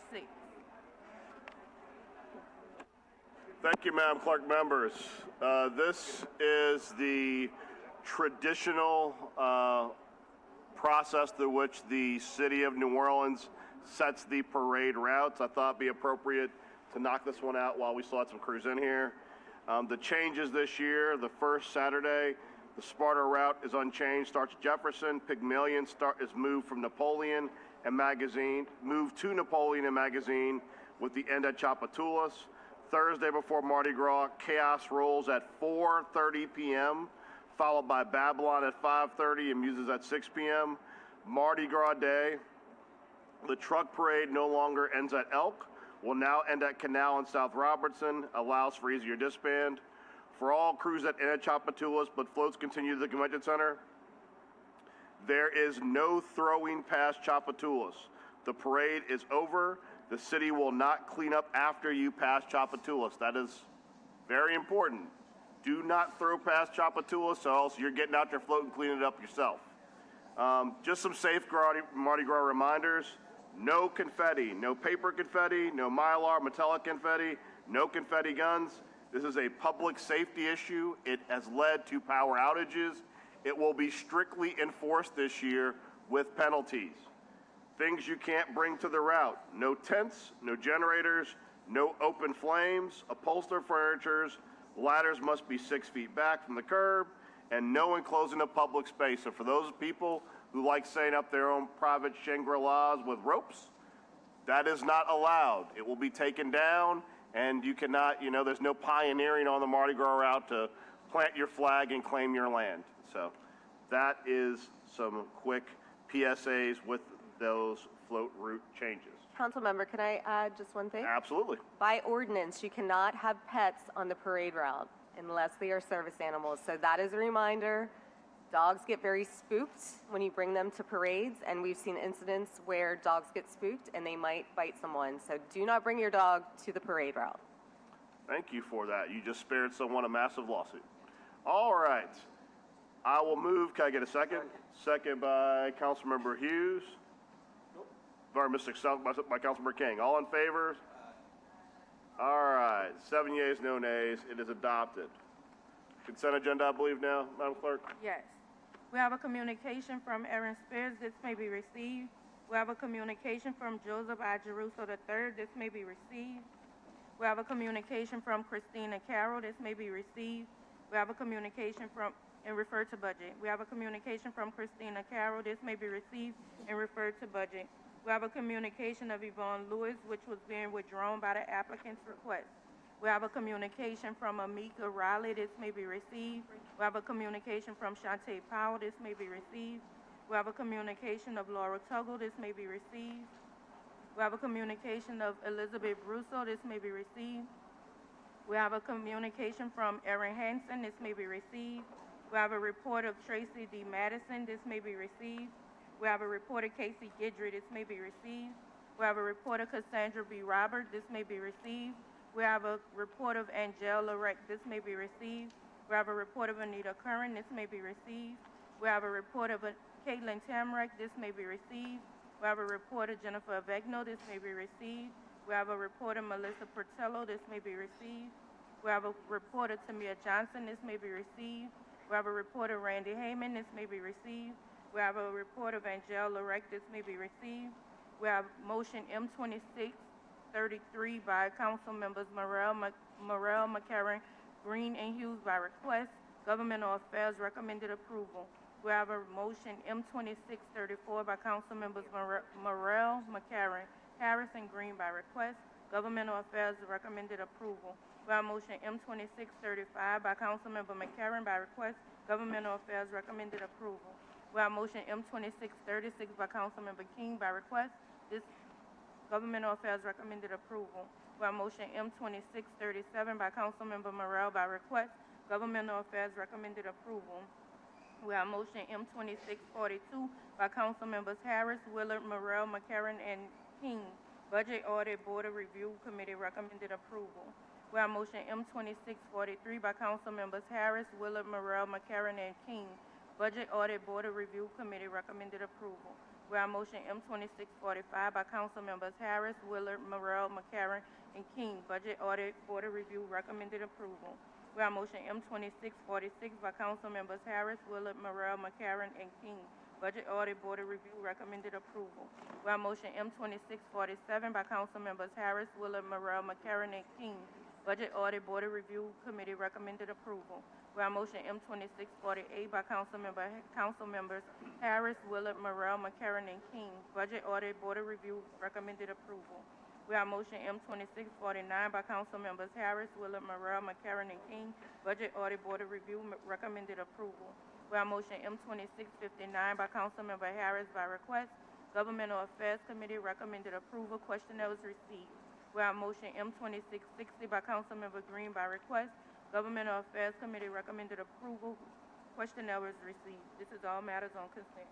Thank you, Madam Clerk. Members, this is the traditional process through which the City of New Orleans sets the parade routes. I thought it'd be appropriate to knock this one out while we still had some crews in here. The changes this year, the first Saturday, the Sparta route is unchanged, starts at Jefferson. Pygmalion is moved from Napoleon and Magazine, moved to Napoleon and Magazine with the end at Tchoupitoulas. Thursday before Mardi Gras, Chaos rolls at 4:30 p.m., followed by Babylon at 5:30 and Muses at 6 p.m. Mardi Gras Day, the truck parade no longer ends at Elk, will now end at Canal and South Robertson, allows for easier disband. For all crews that end at Tchoupitoulas but floats continue to the Convention Center, there is no throwing past Tchoupitoulas. The parade is over. The city will not clean up after you pass Tchoupitoulas. That is very important. Do not throw past Tchoupitoulas, or else you're getting out your float and cleaning it up yourself. Just some safeguard Mardi Gras reminders. No confetti, no paper confetti, no Mylar, metallic confetti, no confetti guns. This is a public safety issue. It has led to power outages. It will be strictly enforced this year with penalties. Things you can't bring to the route: no tents, no generators, no open flames, upholstered furnitures, ladders must be 6 feet back from the curb, and no enclosing of public space. So for those people who like setting up their own private Shangri-Las with ropes, that is not allowed. It will be taken down, and you cannot, there's no pioneering on the Mardi Gras route to plant your flag and claim your land. So that is some quick PSAs with those float route changes. Council member, can I add just one thing? Absolutely. By ordinance, you cannot have pets on the parade route unless they are service animals. So that is a reminder. Dogs get very spooked when you bring them to parades, and we've seen incidents where dogs get spooked and they might bite someone. So do not bring your dog to the parade route. Thank you for that. You just spared someone a massive lawsuit. All right. I will move. Can I get a second? Second by Councilmember Hughes. Or Mr. by Councilmember King. All in favor? All right. 7 yeas, no nays. It is adopted. Consent agenda, I believe now, Madam Clerk? Yes. We have a communication from Aaron Spears. This may be received. We have a communication from Joseph I. Jeruso III. This may be received. We have a communication from Christina Carroll. This may be received. We have a communication from and referred to budget. We have a communication from Christina Carroll. This may be received and referred to budget. We have a communication of Yvonne Lewis, which was being withdrawn by the applicant's request. We have a communication from Amika Riley. This may be received. We have a communication from Shantae Powell. This may be received. We have a communication of Laura Tuggle. This may be received. We have a communication of Elizabeth Russo. This may be received. We have a communication from Erin Hansen. This may be received. We have a report of Tracy D. Madison. This may be received. We have a report of Casey Guidry. This may be received. We have a report of Cassandra B. Robert. This may be received. We have a report of Angela Rec. This may be received. We have a report of Anita Curran. This may be received. We have a report of Caitlin Tamrek. This may be received. We have a report of Jennifer Avegno. This may be received. We have a report of Melissa Portello. This may be received. We have a report of Tamia Johnson. This may be received. We have a report of Randy Heyman. This may be received. We have a report of Angela Rec. This may be received. We have motion M2633 by Council members Morrell, McCarron, Green, and Hughes by request. Governmental Affairs recommended approval. We have a motion M2634 by Council members Morrell, McCarron, Harris, and Green by request. Governmental Affairs recommended approval. We have motion M2635 by Councilmember McCarron by request. Governmental Affairs recommended approval. We have motion M2636 by Councilmember King by request. This Governmental Affairs recommended approval. We have motion M2637 by Councilmember Morrell by request. Governmental Affairs recommended approval. We have motion M2642 by Councilmembers Harris, Willard, Morrell, McCarron, and King. Budget Audit Board of Review Committee recommended approval. We have motion M2643 by Councilmembers Harris, Willard, Morrell, McCarron, and King. Budget Audit Board of Review Committee recommended approval. Where motion M2645 by Council Members Harris, Willard, Morrell, McCarron, and King. Budget Audit Board of Review recommended approval. Where motion M2646 by Council Members Harris, Willard, Morrell, McCarron, and King. Budget Audit Board of Review recommended approval. Where motion M2647 by Council Members Harris, Willard, Morrell, McCarron, and King. Budget Audit Board of Review Committee recommended approval. Where motion M2648 by Council Members Harris, Willard, Morrell, McCarron, and King. Budget Audit Board of Review recommended approval. Where motion M2649 by Council Members Harris, Willard, Morrell, McCarron, and King. Budget Audit Board of Review recommended approval. Where motion M2659 by Council Member Harris by request. Governmental Affairs Committee recommended approval. Questionnaire was received. Where motion M2660 by Council Member Green by request. Governmental Affairs Committee recommended approval. Questionnaire was received. This is all matters on consent.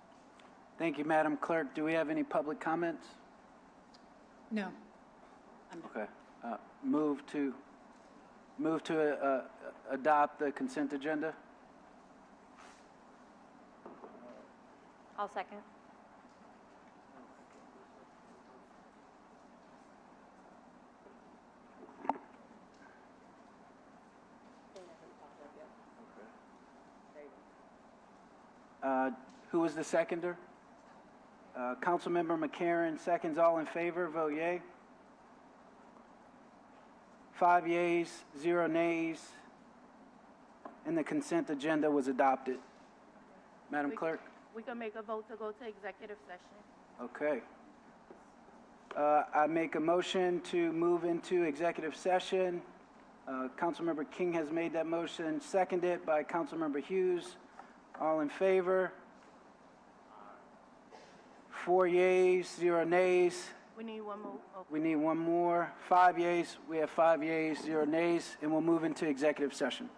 Thank you, Madam Clerk. Do we have any public comments? No. Okay. Move to adopt the consent agenda. I'll second. Who was the seconder? Councilmember McCarron, seconds. All in favor, vote yea. 5 yeas, 0 nays, and the consent agenda was adopted. Madam Clerk? We can make a vote to go to executive session. Okay. I make a motion to move into executive session. Councilmember King has made that motion, seconded by Councilmember Hughes. All in favor? 4 yeas, 0 nays. We need one more. Okay. We need one more. 5 yeas. We have 5 yeas, 0 nays, and we'll move into executive session.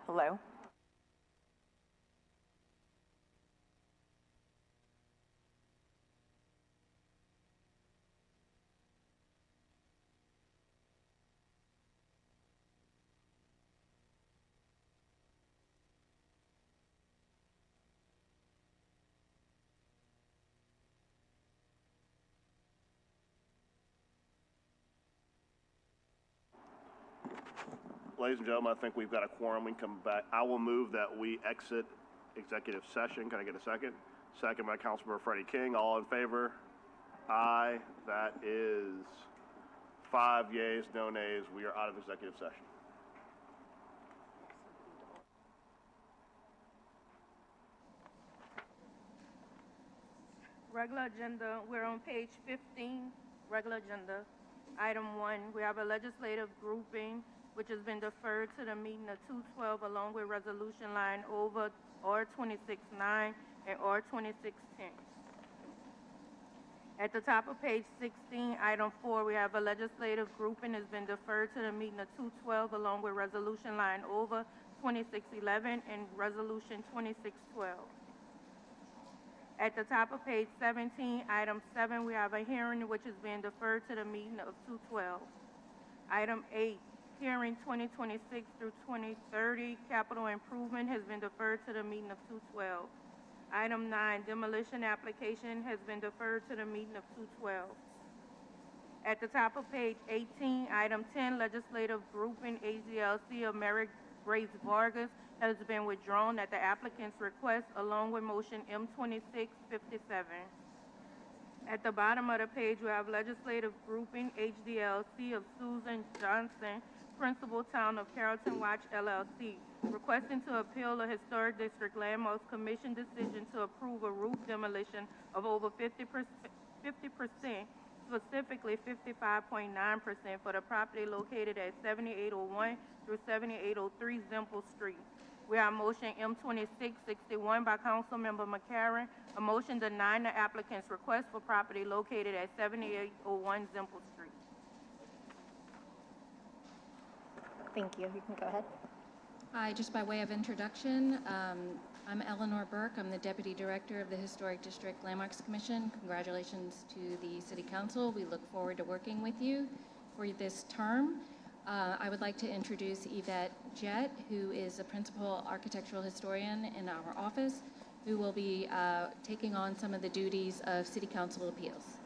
Hello? Ladies and gentlemen, I think we've got a quorum. We can come back. I will move that we exit executive session. Can I get a second? Second by Councilmember Freddie King. All in favor? Aye. That is 5 yeas, no nays. We are out of executive session. Regular agenda, we're on page 15, regular agenda. Item 1, we have a legislative grouping which has been deferred to the meeting of 2/12 along with resolution line over R26-9 and R26-10. At the top of page 16, item 4, we have a legislative grouping has been deferred to the meeting of 2/12 along with resolution line over 2611 and resolution 2612. At the top of page 17, item 7, we have a hearing which is being deferred to the meeting of 2/12. Item 8, hearing 2026 through 2030 capital improvement has been deferred to the meeting of 2/12. Item 9, demolition application has been deferred to the meeting of 2/12. At the top of page 18, item 10, legislative grouping AGLC of Merrick Grace Vargas has been withdrawn at the applicant's request along with motion M2657. At the bottom of the page, we have legislative grouping HDLC of Susan Johnson, Principal Town of Carrollton Watch LLC, requesting to appeal a Historic District Landmarks Commission decision to approve a roof demolition of over 50%, specifically 55.9% for the property located at 7801 through 7803 Zimple Street. We have motion M2661 by Councilmember McCarron, a motion denying the applicant's request for property located at 7801 Zimple Street. Thank you. You can go ahead. Hi, just by way of introduction, I'm Eleanor Burke. I'm the Deputy Director of the Historic District Landmarks Commission. Congratulations to the City Council. We look forward to working with you for this term. I would like to introduce Yvette Jett, who is a Principal Architectural Historian in our office, who will be taking on some of the duties of City Council appeals.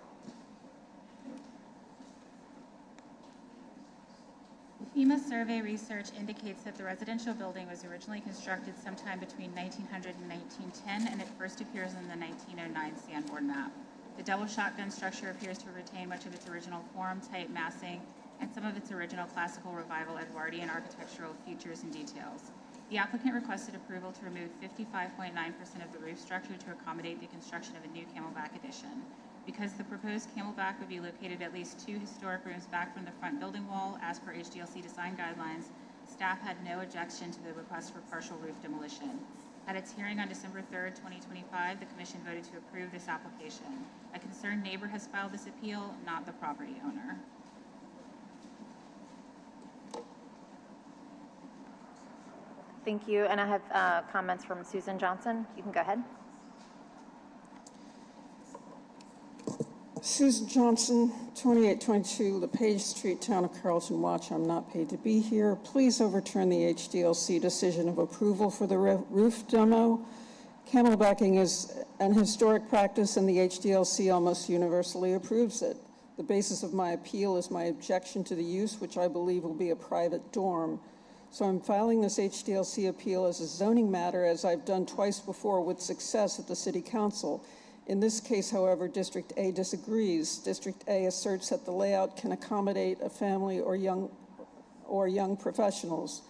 FEMA survey research indicates that the residential building was originally constructed sometime between 1900 and 1910, and it first appears in the 1909 Sanborn map. The double shotgun structure appears to retain much of its original form, type, massing, and some of its original classical revival Edwardian architectural features and details. The applicant requested approval to remove 55.9% of the roof structure to accommodate the construction of a new Camelback addition. Because the proposed Camelback would be located at least 2 historic rooms back from the front building wall, as per HDLC design guidelines, staff had no objection to the request for partial roof demolition. At its hearing on December 3rd, 2025, the Commission voted to approve this application. A concerned neighbor has filed this appeal, not the property owner. Thank you. And I have comments from Susan Johnson. You can go ahead. Susan Johnson, 2822 LePage Street, Town of Carrollton Watch. I'm not paid to be here. Please overturn the HDLC decision of approval for the roof demo. Camelbacking is an historic practice, and the HDLC almost universally approves it. The basis of my appeal is my objection to the use, which I believe will be a private dorm. So I'm filing this HDLC appeal as a zoning matter, as I've done twice before with success at the City Council. In this case, however, District A disagrees. District A asserts that the layout can accommodate a family or young professionals.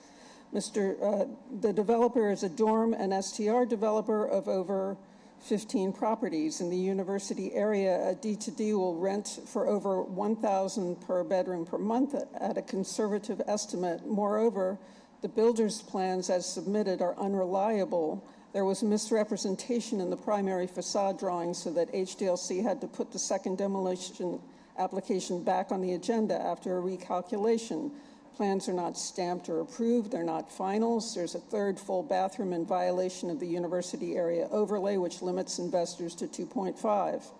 The developer is a dorm and STR developer of over 15 properties. In the university area, a D2D will rent for over $1,000 per bedroom per month at a conservative estimate. Moreover, the builder's plans as submitted are unreliable. There was misrepresentation in the primary facade drawing, so that HDLC had to put the second demolition application back on the agenda after a recalculation. Plans are not stamped or approved. They're not finals. There's a third full bathroom in violation of the university area overlay, which limits investors to 2.5.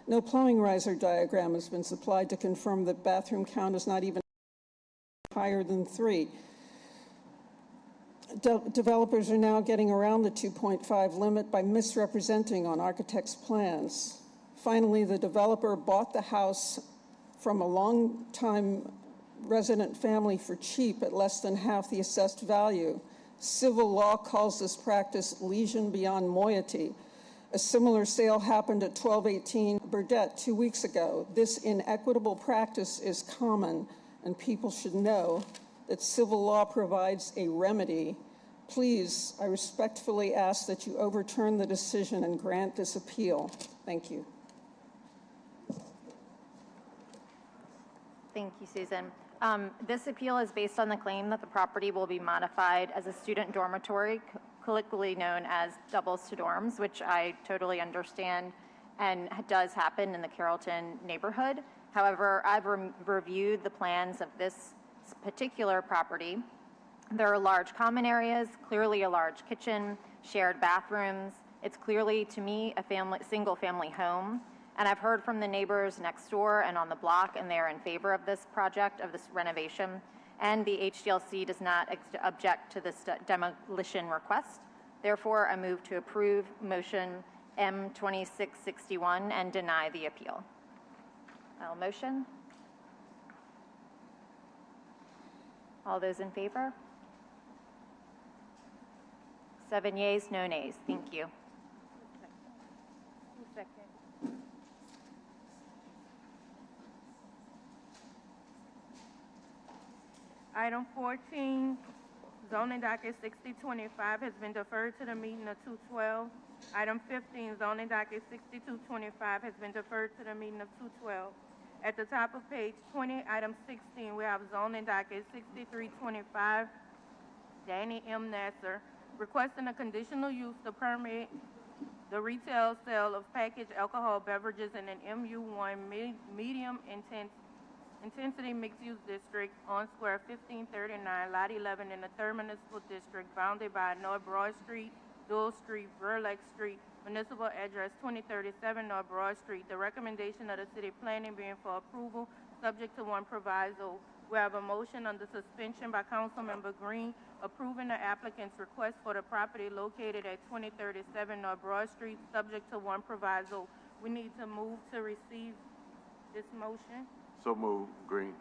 No plumbing riser diagram has been supplied to confirm that bathroom count is not even higher than 3. Developers are now getting around the 2.5 limit by misrepresenting on architects' plans. Finally, the developer bought the house from a long-time resident family for cheap at less than half the assessed value. Civil law calls this practice lesion beyond moiety. A similar sale happened at 1218 Burdett 2 weeks ago. This inequitable practice is common, and people should know that civil law provides a remedy. Please, I respectfully ask that you overturn the decision and grant this appeal. Thank you. Thank you, Susan. This appeal is based on the claim that the property will be modified as a student dormitory, colloquially known as doubles to dorms, which I totally understand and does happen in the Carrollton neighborhood. However, I've reviewed the plans of this particular property. There are large common areas, clearly a large kitchen, shared bathrooms. It's clearly, to me, a single-family home. And I've heard from the neighbors next door and on the block, and they are in favor of this project, of this renovation. And the HDLC does not object to this demolition request. Therefore, I move to approve motion M2661 and deny the appeal. I'll motion. All those in favor? 7 yeas, no nays. Thank you. Item 14, zoning docket 6025 has been deferred to the meeting of 2/12. Item 15, zoning docket 6225 has been deferred to the meeting of 2/12. At the top of page 20, item 16, we have zoning docket 6325, Danny M. Nasser, requesting a conditional use to permit the retail sale of packaged alcohol beverages in an MU1 medium intensity mixed-use district on square 1539, lot 11 in the 3rd Municipal District, bounded by North Broad Street, Dual Street, Verlex Street, municipal address 2037 North Broad Street. The recommendation of the city planning being for approval, subject to one proviso. We have a motion under suspension by Councilmember Green approving the applicant's request for the property located at 2037 North Broad Street, subject to one proviso. We need to move to receive this motion. So move, Green.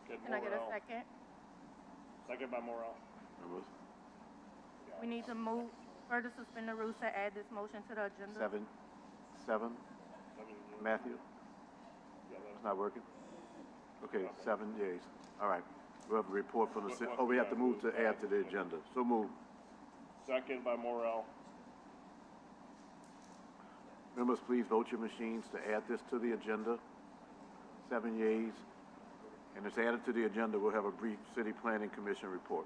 Can I get a second? Second by Morrell. We need to move, further suspend the rules to add this motion to the agenda. Seven. Matthew? It's not working? Okay, 7 yeas. All right. We have a report from the city. Oh, we have to move to add to the agenda. So move. Second by Morrell. Members, please vote your machines to add this to the agenda. 7 yeas. And it's added to the agenda. We'll have a brief City Planning Commission report.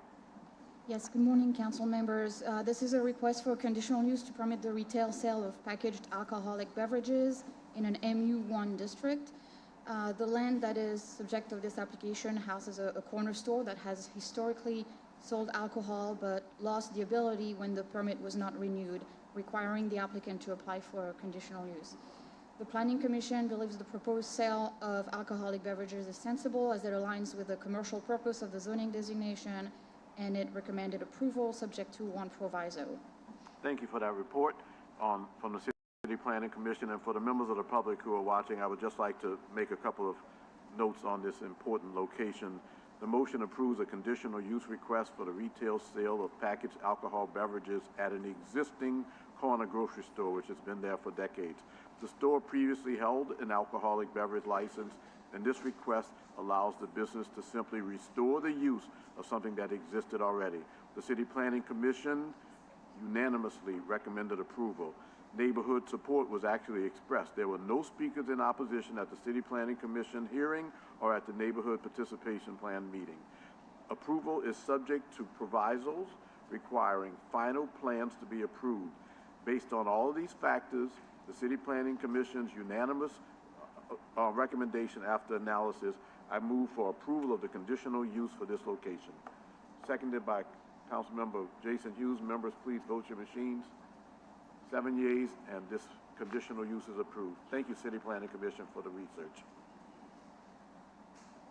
Yes, good morning, council members. This is a request for conditional use to permit the retail sale of packaged alcoholic beverages in an MU1 district. The land that is subject of this application houses a corner store that has historically sold alcohol but lost the ability when the permit was not renewed, requiring the applicant to apply for a conditional use. The Planning Commission believes the proposed sale of alcoholic beverages is sensible as it aligns with the commercial purpose of the zoning designation, and it recommended approval subject to one proviso. Thank you for that report from the City Planning Commission. And for the members of the public who are watching, I would just like to make a couple of notes on this important location. The motion approves a conditional use request for the retail sale of packaged alcohol beverages at an existing corner grocery store, which has been there for decades. The store previously held an alcoholic beverage license, and this request allows the business to simply restore the use of something that existed already. The City Planning Commission unanimously recommended approval. Neighborhood support was actually expressed. There were no speakers in opposition at the City Planning Commission hearing or at the Neighborhood Participation Plan meeting. Approval is subject to provisos requiring final plans to be approved. Based on all of these factors, the City Planning Commission's unanimous recommendation after analysis I move for approval of the conditional use for this location. Seconded by Councilmember Jason Hughes. Members, please vote your machines. 7 yeas, and this conditional use is approved. Thank you, City Planning Commission, for the research.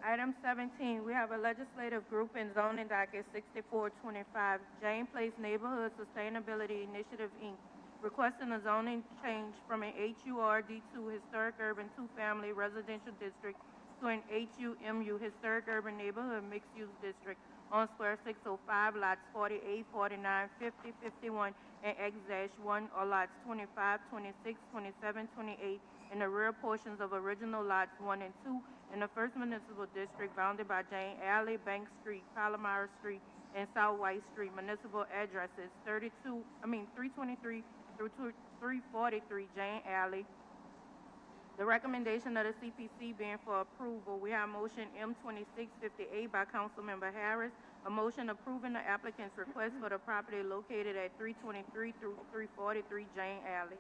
Item 17, we have a legislative group in zoning docket 6425, Jane Place Neighborhood Sustainability Initiative, Inc., requesting a zoning change from an HURD2 Historic Urban Two-Family Residential District to an HUMU Historic Urban Neighborhood Mixed-Use District on Square 605, lots 48, 49, 50, 51, and X-1, or lots 25, 26, 27, 28, in the rear portions of original lots 1 and 2 in the First Municipal District bounded by Jane Alley, Bank Street, Palomar Street, and South White Street. Municipal addresses 323 through 343 Jane Alley. The recommendation of the CPC being for approval, we have motion M2658 by Councilmember Harris, a motion approving the applicant's request for the property located at 323 through 343 Jane Alley.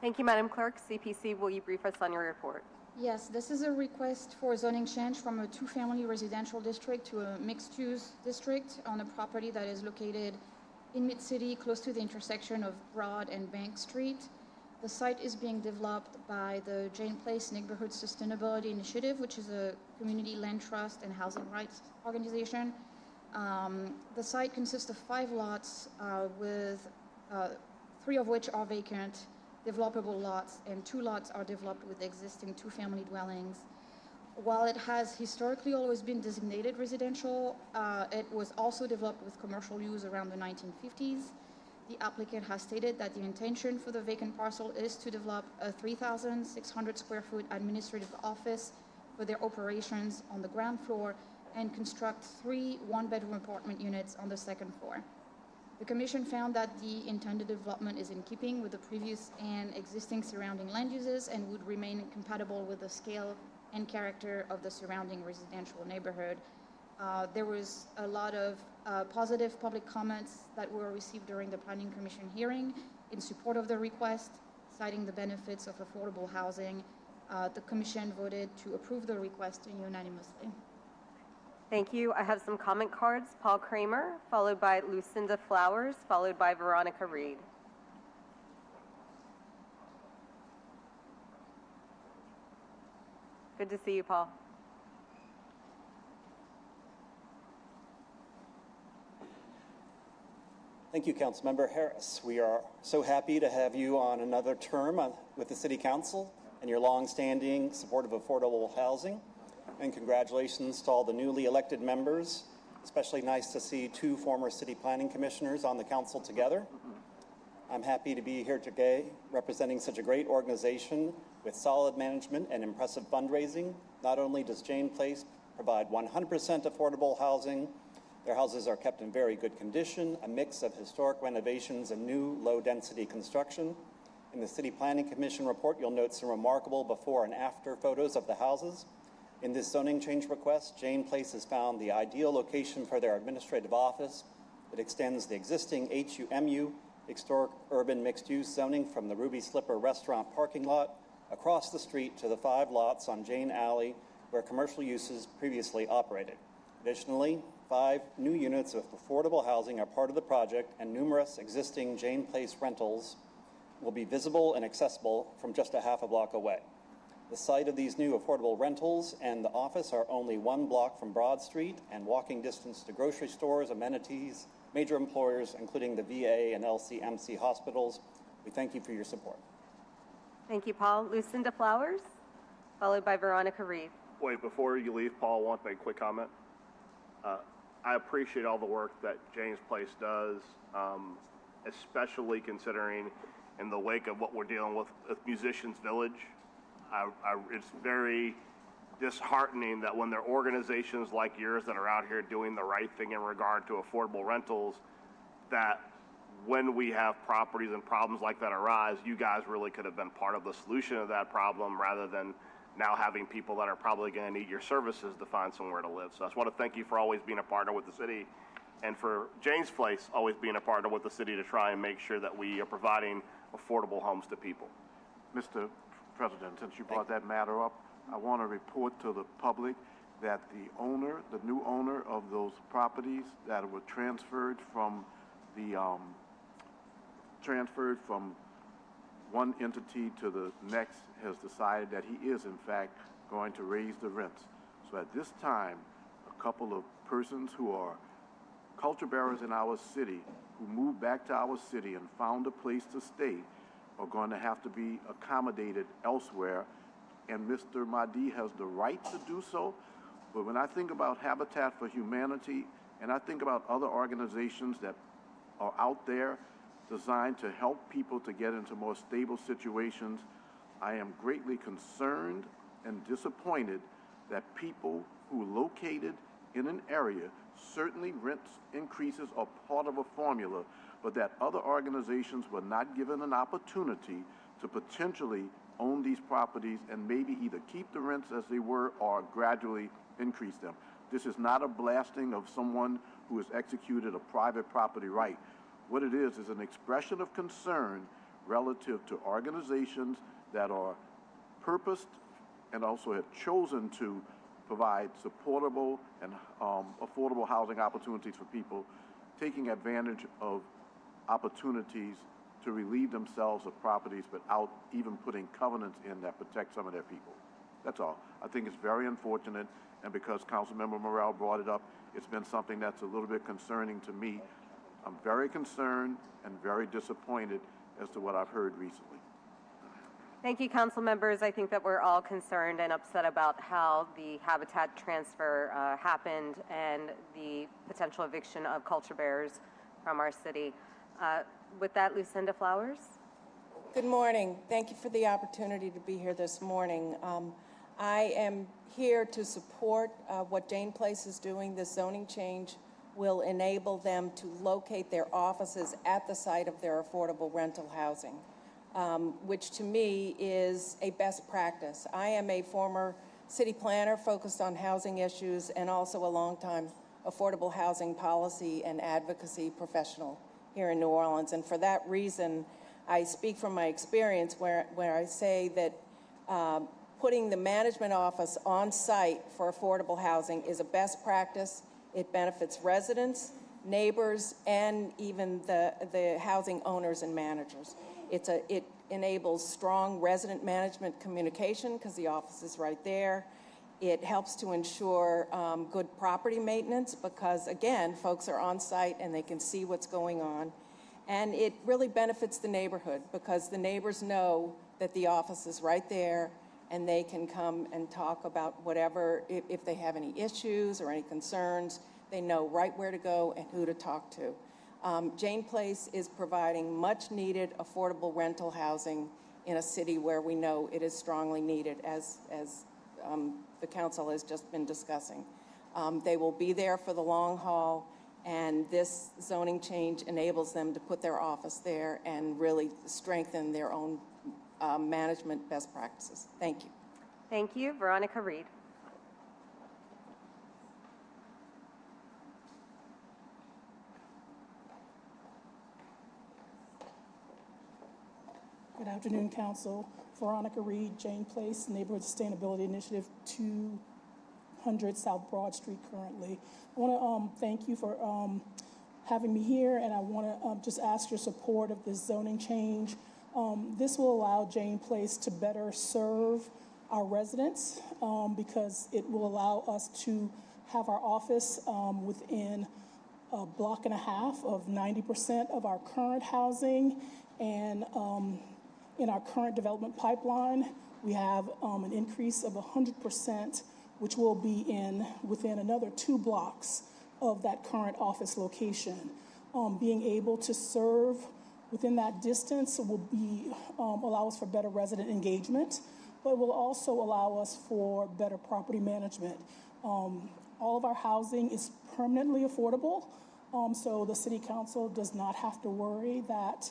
Thank you, Madam Clerk. CPC, will you brief us on your report? Yes, this is a request for zoning change from a two-family residential district to a mixed-use district on a property that is located in Mid-City, close to the intersection of Broad and Bank Street. The site is being developed by the Jane Place Neighborhood Sustainability Initiative, which is a community land trust and housing rights organization. The site consists of 5 lots, with 3 of which are vacant, developable lots, and 2 lots are developed with existing two-family dwellings. While it has historically always been designated residential, it was also developed with commercial use around the 1950s. The applicant has stated that the intention for the vacant parcel is to develop a 3,600 square foot administrative office for their operations on the ground floor and construct 3 one-bedroom apartment units on the second floor. The Commission found that the intended development is in keeping with the previous and existing surrounding land uses and would remain compatible with the scale and character of the surrounding residential neighborhood. There was a lot of positive public comments that were received during the Planning Commission hearing in support of the request, citing the benefits of affordable housing. The Commission voted to approve the request unanimously. Thank you. I have some comment cards. Paul Kramer, followed by Lucinda Flowers, followed by Veronica Reed. Good to see you, Paul. Thank you, Councilmember Harris. We are so happy to have you on another term with the City Council and your long-standing support of affordable housing. And congratulations to all the newly elected members. Especially nice to see 2 former City Planning Commissioners on the council together. I'm happy to be here today representing such a great organization with solid management and impressive fundraising. Not only does Jane Place provide 100% affordable housing, their houses are kept in very good condition, a mix of historic renovations and new low-density construction. In the City Planning Commission report, you'll note some remarkable before and after photos of the houses. In this zoning change request, Jane Place has found the ideal location for their administrative office. It extends the existing HUMU, Historic Urban Mixed-Use zoning, from the Ruby Slipper restaurant parking lot across the street to the 5 lots on Jane Alley where commercial uses previously operated. Additionally, 5 new units of affordable housing are part of the project, and numerous existing Jane Place rentals will be visible and accessible from just a half a block away. The site of these new affordable rentals and the office are only 1 block from Broad Street and walking distance to grocery stores, amenities, major employers, including the VA and LCMC hospitals. We thank you for your support. Thank you, Paul. Lucinda Flowers, followed by Veronica Reed. Wait, before you leave, Paul, I want to make a quick comment. I appreciate all the work that Jane's Place does, especially considering in the wake of what we're dealing with Musicians Village. It's very disheartening that when there are organizations like yours that are out here doing the right thing in regard to affordable rentals, that when we have properties and problems like that arise, you guys really could have been part of the solution of that problem rather than now having people that are probably going to need your services to find somewhere to live. So I just want to thank you for always being a partner with the city, and for Jane's Place always being a partner with the city to try and make sure that we are providing affordable homes to people. Mr. President, since you brought that matter up, I want to report to the public that the new owner of those properties that were transferred from one entity to the next has decided that he is in fact going to raise the rents. So at this time, a couple of persons who are culture bearers in our city who moved back to our city and found a place to stay are going to have to be accommodated elsewhere, and Mr. Mahdi has the right to do so. But when I think about Habitat for Humanity and I think about other organizations that are out there designed to help people to get into more stable situations, I am greatly concerned and disappointed that people who are located in an area, certainly rent increases are part of a formula, but that other organizations were not given an opportunity to potentially own these properties and maybe either keep the rents as they were or gradually increase them. This is not a blasting of someone who has executed a private property right. What it is an expression of concern relative to organizations that are purposed and also have chosen to provide supportable and affordable housing opportunities for people, taking advantage of opportunities to relieve themselves of properties without even putting covenants in that protect some of their people. That's all. I think it's very unfortunate, and because Councilmember Morrell brought it up, it's been something that's a little bit concerning to me. I'm very concerned and very disappointed as to what I've heard recently. Thank you, council members. I think that we're all concerned and upset about how the Habitat transfer happened and the potential eviction of culture bearers from our city. With that, Lucinda Flowers. Good morning. Thank you for the opportunity to be here this morning. I am here to support what Jane Place is doing. This zoning change will enable them to locate their offices at the site of their affordable rental housing, which to me is a best practice. I am a former city planner focused on housing issues and also a longtime affordable housing policy and advocacy professional here in New Orleans. And for that reason, I speak from my experience where I say that putting the management office on site for affordable housing is a best practice. It benefits residents, neighbors, and even the housing owners and managers. It enables strong resident management communication because the office is right there. It helps to ensure good property maintenance because, again, folks are on site and they can see what's going on. And it really benefits the neighborhood because the neighbors know that the office is right there and they can come and talk about whatever, if they have any issues or any concerns, they know right where to go and who to talk to. Jane Place is providing much needed affordable rental housing in a city where we know it is strongly needed, as the council has just been discussing. They will be there for the long haul, and this zoning change enables them to put their office there and really strengthen their own management best practices. Thank you. Thank you. Veronica Reed. Good afternoon, Council. Veronica Reed, Jane Place, Neighborhood Sustainability Initiative, 200 South Broad Street currently. I want to thank you for having me here, and I want to just ask your support of this zoning change. This will allow Jane Place to better serve our residents because it will allow us to have our office within a block and a half of 90% of our current housing, and in our current development pipeline, we have an increase of 100%, which will be within another 2 blocks of that current office location. Being able to serve within that distance will allow us for better resident engagement, but will also allow us for better property management. All of our housing is permanently affordable, so the City Council does not have to worry that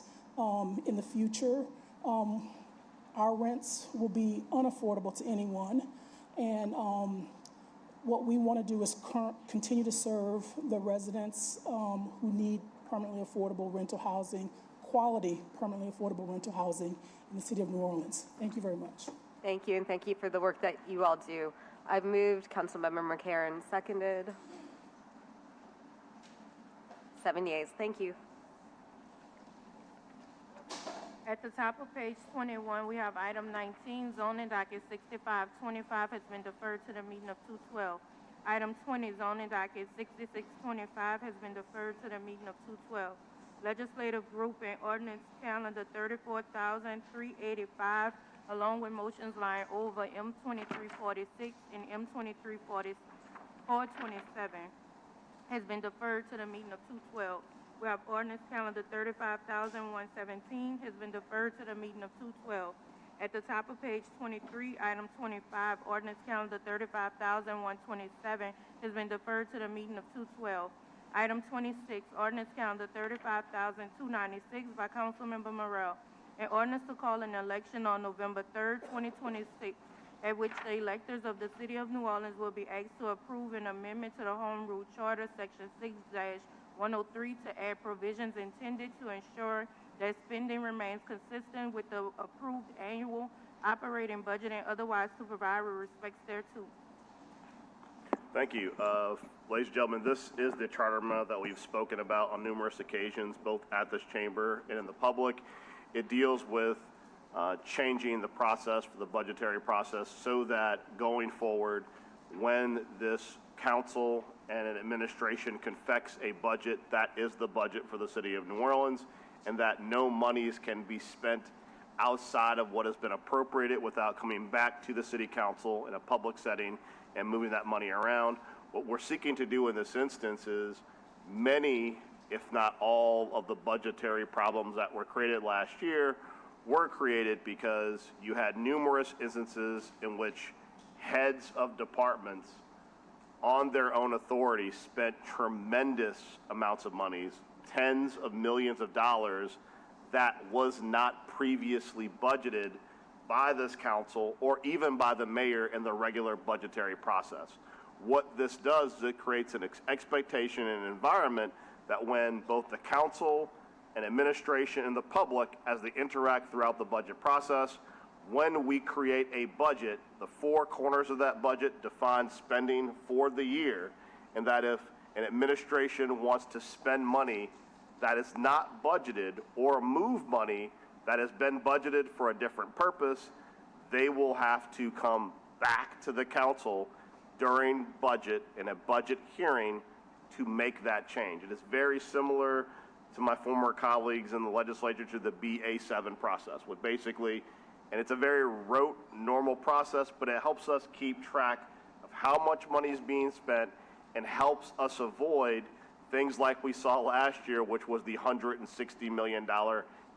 in the future our rents will be unaffordable to anyone. And what we want to do is continue to serve the residents who need permanently affordable rental housing, quality permanently affordable rental housing in the city of New Orleans. Thank you very much. Thank you, and thank you for the work that you all do. I've moved. Councilmember McCarron seconded. 7 yeas. Thank you. At the top of page 21, we have item 19, zoning docket 6525 has been deferred to the meeting of 2/12. Item 20, zoning docket 6625 has been deferred to the meeting of 2/12. Legislative group and ordinance calendar 34,385, along with motions lying over M2346 and M234427, has been deferred to the meeting of 2/12. We have ordinance calendar 35,117 has been deferred to the meeting of 2/12. At the top of page 23, item 25, ordinance calendar 35,127 has been deferred to the meeting of 2/12. Item 26, ordinance calendar 35,296 by Councilmember Morrell. An ordinance to call an election on November 3rd, 2026, at which the electors of the City of New Orleans will be asked to approve an amendment to the Home Rule Charter, Section 6-103, to add provisions intended to ensure that spending remains consistent with the approved annual operating budget and otherwise to provide with respect thereto. Thank you. Ladies and gentlemen, this is the charter amendment that we've spoken about on numerous occasions, both at this chamber and in the public. It deals with changing the process for the budgetary process so that going forward, when this council and an administration confects a budget, that is the budget for the City of New Orleans, and that no monies can be spent outside of what has been appropriated without coming back to the City Council in a public setting and moving that money around. What we're seeking to do in this instance is many, if not all, of the budgetary problems that were created last year were created because you had numerous instances in which heads of departments on their own authority spent tremendous amounts of monies, tens of millions of dollars, that was not previously budgeted by this council or even by the mayor in the regular budgetary process. What this does is it creates an expectation and an environment that when both the council and administration and the public, as they interact throughout the budget process, when we create a budget, the four corners of that budget define spending for the year, and that if an administration wants to spend money that is not budgeted or move money that has been budgeted for a different purpose, they will have to come back to the council during budget in a budget hearing to make that change. It is very similar to my former colleagues in the legislature to the BA7 process, with basically, and it's a very rote, normal process, but it helps us keep track of how much money is being spent and helps us avoid things like we saw last year, which was the $160 million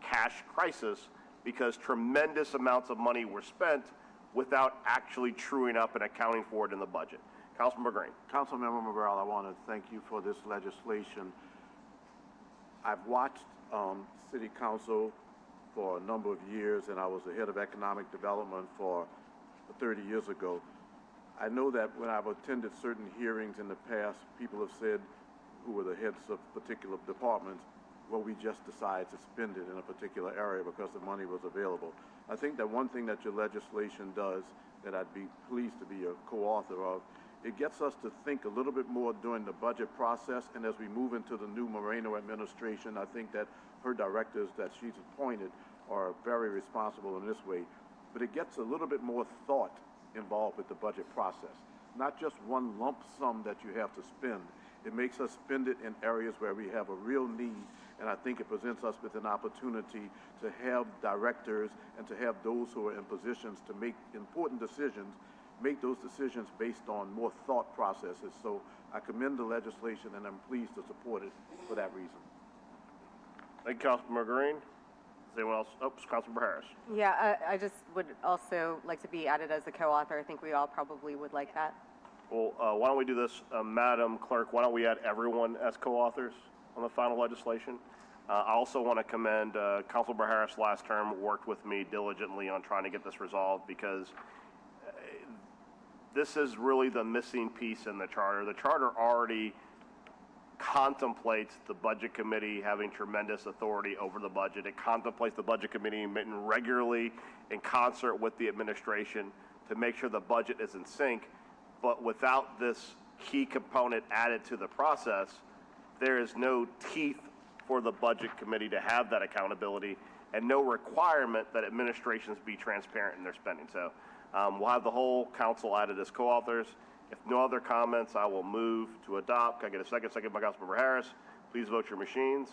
cash crisis, because tremendous amounts of money were spent without actually truing up and accounting for it in the budget. Councilmember Green. Councilmember Morrell, I want to thank you for this legislation. I've watched City Council for a number of years, and I was the head of economic development for 30 years ago. I know that when I've attended certain hearings in the past, people have said, who were the heads of particular departments, well, we just decided to spend it in a particular area because the money was available. I think that one thing that your legislation does that I'd be pleased to be a co-author of, it gets us to think a little bit more during the budget process, and as we move into the new Moreno administration, I think that her directors that she's appointed are very responsible in this way. But it gets a little bit more thought involved with the budget process. Not just one lump sum that you have to spend. It makes us spend it in areas where we have a real need, and I think it presents us with an opportunity to have directors and to have those who are in positions to make important decisions, make those decisions based on more thought processes. So I commend the legislation, and I'm pleased to support it for that reason. Thank you, Councilmember Green. Is anyone else? Oh, Councilmember Harris. Yeah, I just would also like to be added as a co-author. I think we all probably would like that. Well, why don't we do this, Madam Clerk? Why don't we add everyone as co-authors on the final legislation? I also want to commend Councilmember Harris. Last term worked with me diligently on trying to get this resolved, because this is really the missing piece in the charter. The charter already contemplates the budget committee having tremendous authority over the budget. It contemplates the budget committee meeting regularly in concert with the administration to make sure the budget is in sync. but without this key component added to the process, there is no teeth for the Budget Committee to have that accountability and no requirement that administrations be transparent in their spending. So we'll have the whole council added as co-authors. If no other comments, I will move to adopt. Can I get a second? Second by Councilmember Harris. Please vote your machines.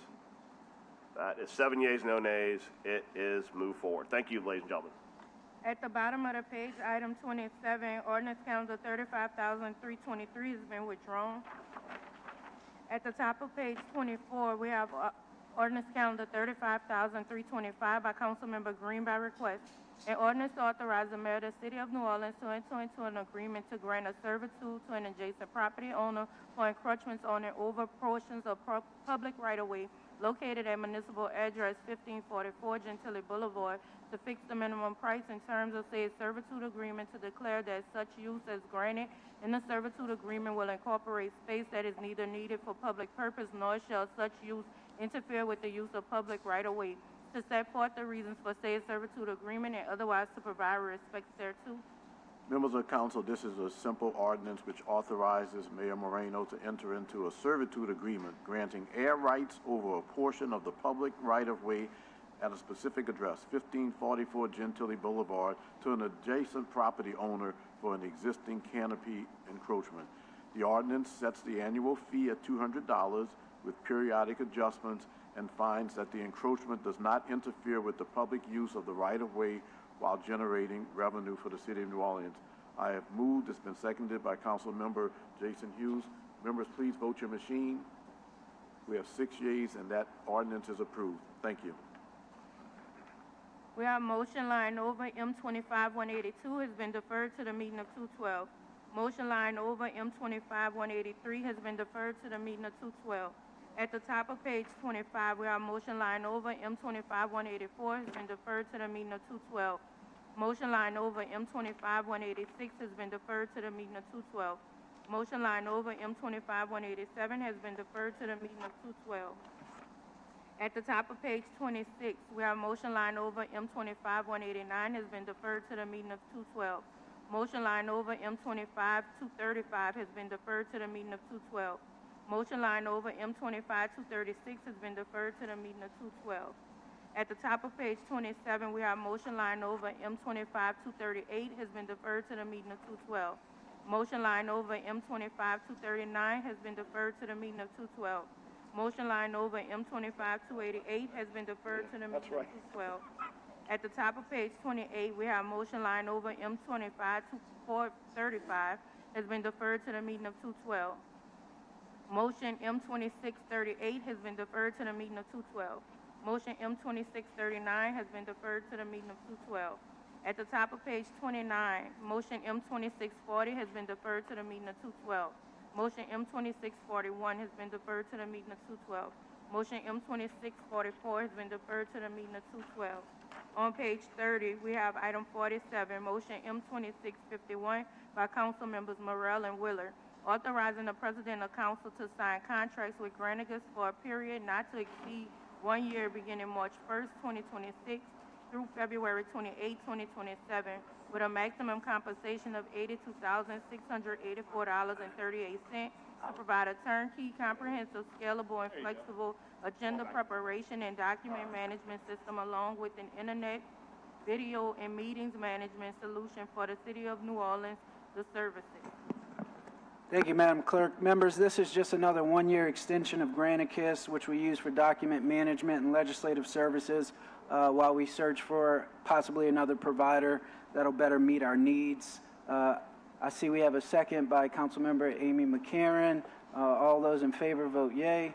That is 7 yeas, no nays. It is moved forward. Thank you, ladies and gentlemen. At the bottom of the page, item 27, ordinance calendar 35,323 has been withdrawn. At the top of page 24, we have ordinance calendar 35,325 by Councilmember Green by request. An ordinance to authorize the mayor of the city of New Orleans to enter into an agreement to grant a servitude to an adjacent property owner for encroachments on and over portions of public right-of-way located at municipal address 1544 Gentilly Boulevard to fix the minimum price in terms of said servitude agreement, to declare that such use as granted in the servitude agreement will incorporate space that is neither needed for public purpose nor shall such use interfere with the use of public right-of-way, to set forth the reasons for said servitude agreement and otherwise to provide respect thereto. Members of council, this is a simple ordinance which authorizes Mayor Moreno to enter into a servitude agreement granting air rights over a portion of the public right-of-way at a specific address, 1544 Gentilly Boulevard, to an adjacent property owner for an existing canopy encroachment. The ordinance sets the annual fee at $200 with periodic adjustments and finds that the encroachment does not interfere with the public use of the right-of-way while generating revenue for the city of New Orleans. I have moved. It's been seconded by Council Member Jason Hughes. Members, please vote your machine. We have 6 yeas, and that ordinance is approved. Thank you. We have motion line over M25-182 has been deferred to the meeting of 2/12. Motion line over M25-183 has been deferred to the meeting of 2/12. At the top of page 25, we have motion line over M25-184 has been deferred to the meeting of 2/12. Motion line over M25-186 has been deferred to the meeting of 2/12. Motion line over M25-187 has been deferred to the meeting of 2/12. At the top of page 26, we have motion line over M25-189 has been deferred to the meeting of 2/12. Motion line over M25-235 has been deferred to the meeting of 2/12. Motion line over M25-236 has been deferred to the meeting of 2/12. At the top of page 27, we have motion line over M25-238 has been deferred to the meeting of 2/12. Motion line over M25-239 has been deferred to the meeting of 2/12. Motion line over M25-288 has been deferred to the meeting of 2/12. At the top of page 28, we have motion line over M25-435 has been deferred to the meeting of 2/12. Motion M2638 has been deferred to the meeting of 2/12. Motion M2639 has been deferred to the meeting of 2/12. At the top of page 29, motion M2640 has been deferred to the meeting of 2/12. Motion M2641 has been deferred to the meeting of 2/12. Motion M2644 has been deferred to the meeting of 2/12. On page 30, we have item 47, motion M2651 by Council Members Morrell and Willard, authorizing the President of Council to sign contracts with Granicus for a period not to exceed 1 year beginning March 1st, 2026 through February 28, 2027, with a maximum compensation of $82,684.38 to provide a turnkey, comprehensive, scalable, and flexible agenda preparation and document management system, along with an internet, video, and meetings management solution for the city of New Orleans, the services. Thank you, Madam Clerk. Members, this is just another one-year extension of Granicus, which we use for document management and legislative services while we search for possibly another provider that'll better meet our needs. I see we have a second by Councilmember Amy McCarron. All those in favor vote yea.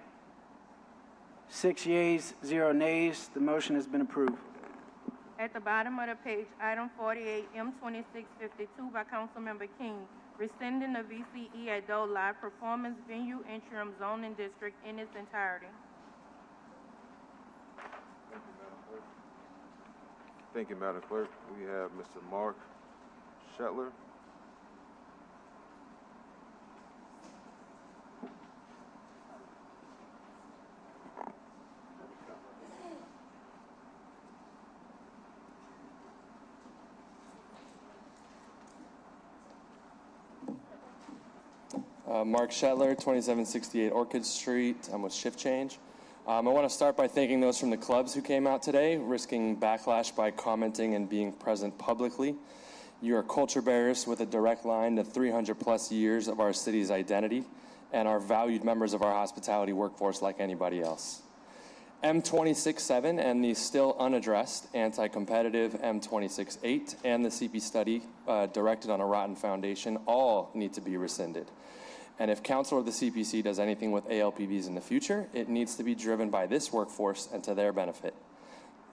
6 yeas, 0 nays. The motion has been approved. At the bottom of the page, item 48, M2652 by Councilmember King, rescinding the VCE Adult Live Performance Venue Interim Zoning District in its entirety. Thank you, Madam Clerk. We have Mr. Mark Shetler. Mark Shetler, 2768 Orchid Street. I'm with Shift Change. I want to start by thanking those from the clubs who came out today, risking backlash by commenting and being present publicly. You are culture bearers with a direct line to 300 plus years of our city's identity and are valued members of our hospitality workforce like anybody else. M267 and the still unaddressed anti-competitive M268 and the CP study directed on a rotten foundation all need to be rescinded. And if council or the CPC does anything with ALPVs in the future, it needs to be driven by this workforce and to their benefit.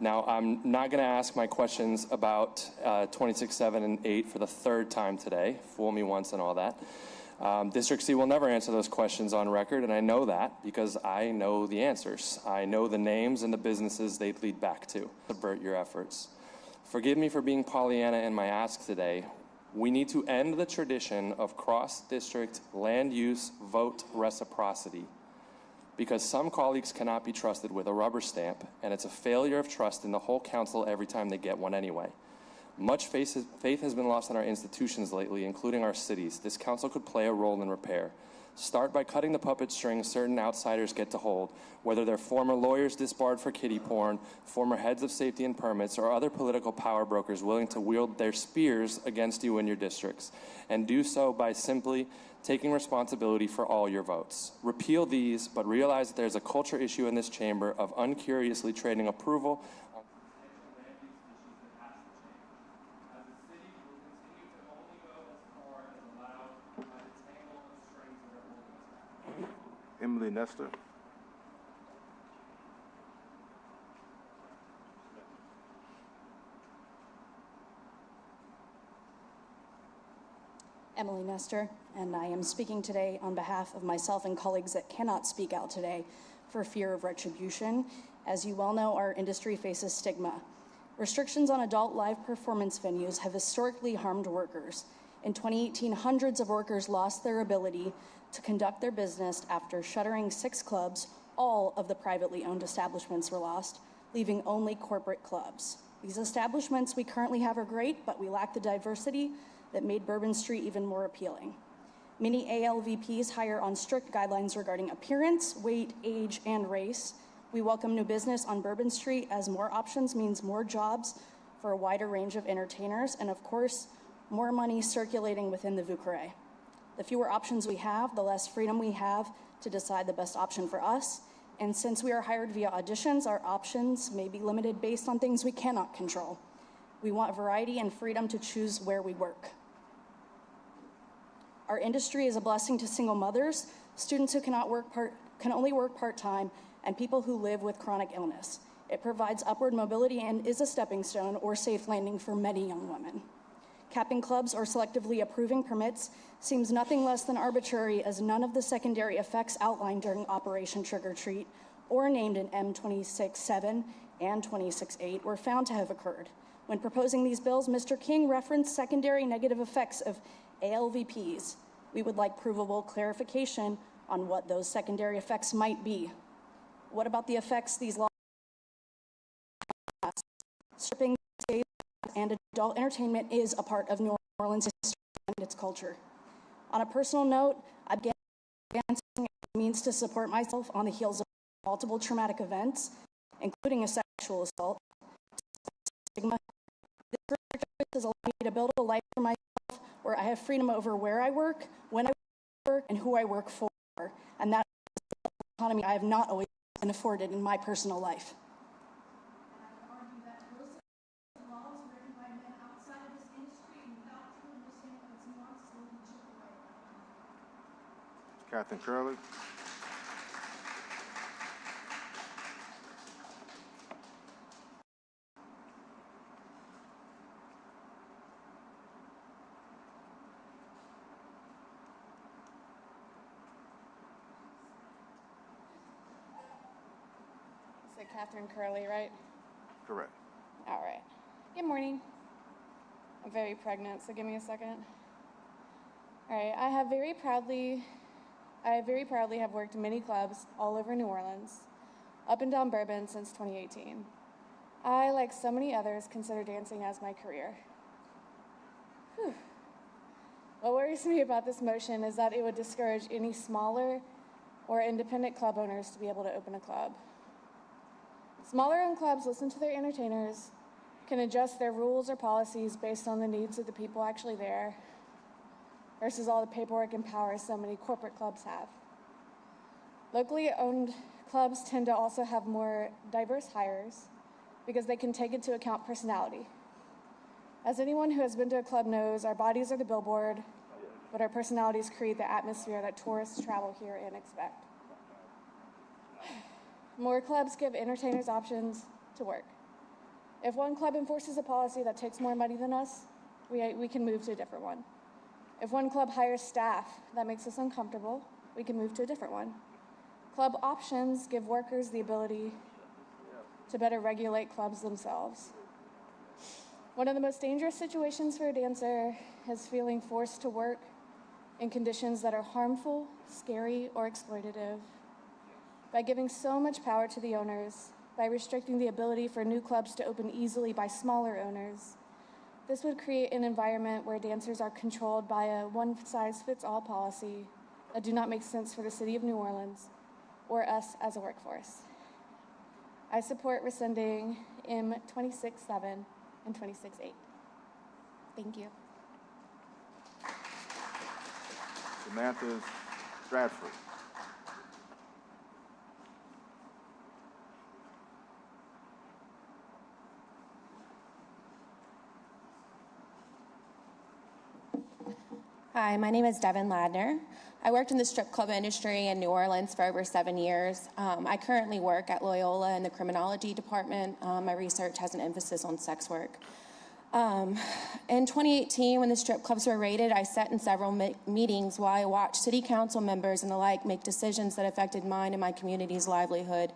Now, I'm not going to ask my questions about 26, 7, and 8 for the third time today. Fool me once and all that. District C will never answer those questions on record, and I know that because I know the answers. I know the names and the businesses they'd lead back to. Subvert your efforts. Forgive me for being Pollyanna in my ask today. We need to end the tradition of cross-district land use vote reciprocity because some colleagues cannot be trusted with a rubber stamp, and it's a failure of trust in the whole council every time they get one anyway. Much faith has been lost in our institutions lately, including our cities. This council could play a role in repair. Start by cutting the puppet strings certain outsiders get to hold, whether they're former lawyers disbarred for kiddie porn, former heads of safety and permits, or other political power brokers willing to wield their spears against you in your districts, and do so by simply taking responsibility for all your votes. Repeal these, but realize that there's a culture issue in this chamber of uncuriously trading approval Emily Nestor. Emily Nestor, and I am speaking today on behalf of myself and colleagues that cannot speak out today for fear of retribution. As you well know, our industry faces stigma. Restrictions on adult live performance venues have historically harmed workers. In 2018, hundreds of workers lost their ability to conduct their business after shuttering 6 clubs. All of the privately owned establishments were lost, leaving only corporate clubs. These establishments we currently have are great, but we lack the diversity that made Bourbon Street even more appealing. Many ALVPs hire on strict guidelines regarding appearance, weight, age, and race. We welcome new business on Bourbon Street as more options means more jobs for a wider range of entertainers, and of course, more money circulating within the VUCRA. The fewer options we have, the less freedom we have to decide the best option for us. And since we are hired via auditions, our options may be limited based on things we cannot control. We want variety and freedom to choose where we work. Our industry is a blessing to single mothers, students who can only work part-time, and people who live with chronic illness. It provides upward mobility and is a stepping stone or safe landing for many young women. Capping clubs or selectively approving permits seems nothing less than arbitrary, as none of the secondary effects outlined during Operation Trick or Treat or named in M267 and 268 were found to have occurred. When proposing these bills, Mr. King referenced secondary negative effects of ALVPs. We would like provable clarification on what those secondary effects might be. What about the effects these laws have? Stripping and adult entertainment is a part of New Orleans history and its culture. On a personal note, I began dancing as a means to support myself on the heels of multiple traumatic events, including a sexual assault. Stigma. This has allowed me to build a life for myself where I have freedom over where I work, when I work, and who I work for. And that is the autonomy I have not always been afforded in my personal life. Catherine Curley. So Catherine Curley, right? Correct. All right. Good morning. I'm very pregnant, so give me a second. All right, I very proudly have worked in many clubs all over New Orleans, up and down Bourbon since 2018. I, like so many others, consider dancing as my career. Whew. What worries me about this motion is that it would discourage any smaller or independent club owners to be able to open a club. Smaller-owned clubs listen to their entertainers, can adjust their rules or policies based on the needs of the people actually there, versus all the paperwork and power so many corporate clubs have. Locally owned clubs tend to also have more diverse hires because they can take into account personality. As anyone who has been to a club knows, our bodies are the billboard, but our personalities create the atmosphere that tourists travel here and expect. More clubs give entertainers options to work. If one club enforces a policy that takes more money than us, we can move to a different one. If one club hires staff that makes us uncomfortable, we can move to a different one. Club options give workers the ability to better regulate clubs themselves. One of the most dangerous situations for a dancer is feeling forced to work in conditions that are harmful, scary, or exploitative. By giving so much power to the owners, by restricting the ability for new clubs to open easily by smaller owners, this would create an environment where dancers are controlled by a one-size-fits-all policy that do not make sense for the city of New Orleans or us as a workforce. I support rescinding M 26.7 and 26.8. Thank you. Samantha Stratford. Hi, my name is Devin Ladner. I worked in the strip club industry in New Orleans for over 7 years. I currently work at Loyola in the criminology department. My research has an emphasis on sex work. In 2018, when the strip clubs were raided, I sat in several meetings while I watched city council members and the like make decisions that affected mine and my community's livelihood.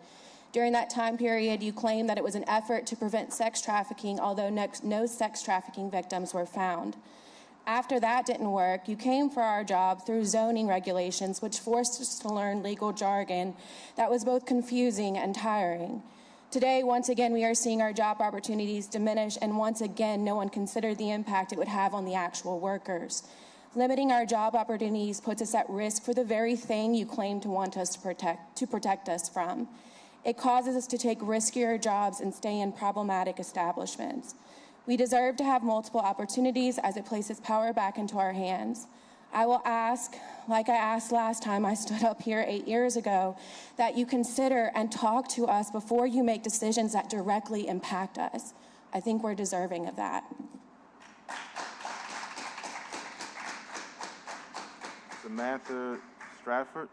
During that time period, you claimed that it was an effort to prevent sex trafficking, although no sex trafficking victims were found. After that didn't work, you came for our job through zoning regulations, which forced us to learn legal jargon that was both confusing and tiring. Today, once again, we are seeing our job opportunities diminish, and once again, no one considered the impact it would have on the actual workers. Limiting our job opportunities puts us at risk for the very thing you claim to want us to protect us from. It causes us to take riskier jobs and stay in problematic establishments. We deserve to have multiple opportunities as it places power back into our hands. I will ask, like I asked last time I stood up here 8 years ago, that you consider and talk to us before you make decisions that directly impact us. I think we're deserving of that. Samantha Stratford.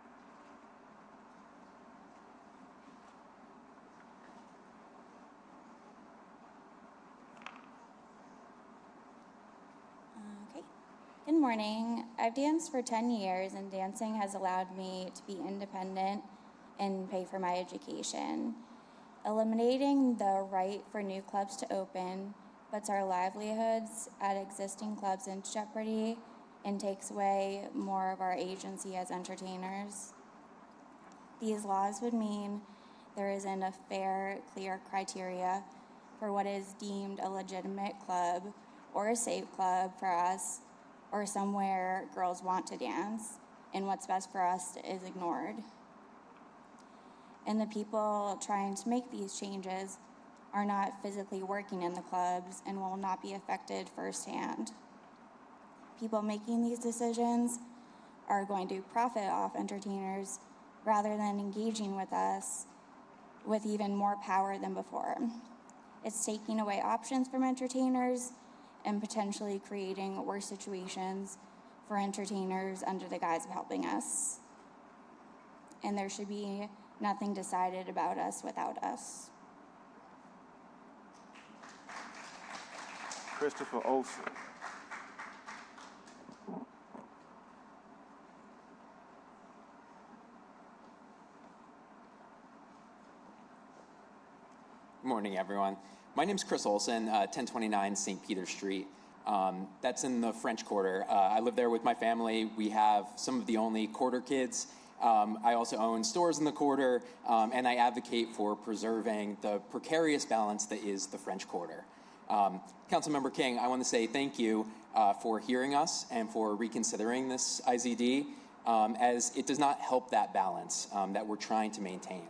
Good morning. I've danced for 10 years, and dancing has allowed me to be independent and pay for my education. Eliminating the right for new clubs to open puts our livelihoods at existing clubs in jeopardy and takes away more of our agency as entertainers. These laws would mean there isn't a fair, clear criteria for what is deemed a legitimate club or a safe club for us, or somewhere girls want to dance, and what's best for us is ignored. And the people trying to make these changes are not physically working in the clubs and will not be affected firsthand. People making these decisions are going to profit off entertainers rather than engaging with us with even more power than before. It's taking away options from entertainers and potentially creating worse situations for entertainers under the guise of helping us. And there should be nothing decided about us without us. Christopher Olson. Good morning, everyone. My name's Chris Olson, 1029 St. Peter Street. That's in the French Quarter. I live there with my family. We have some of the only quarter kids. I also own stores in the quarter, and I advocate for preserving the precarious balance that is the French Quarter. Councilmember King, I want to say thank you for hearing us and for reconsidering this IZD, as it does not help that balance that we're trying to maintain.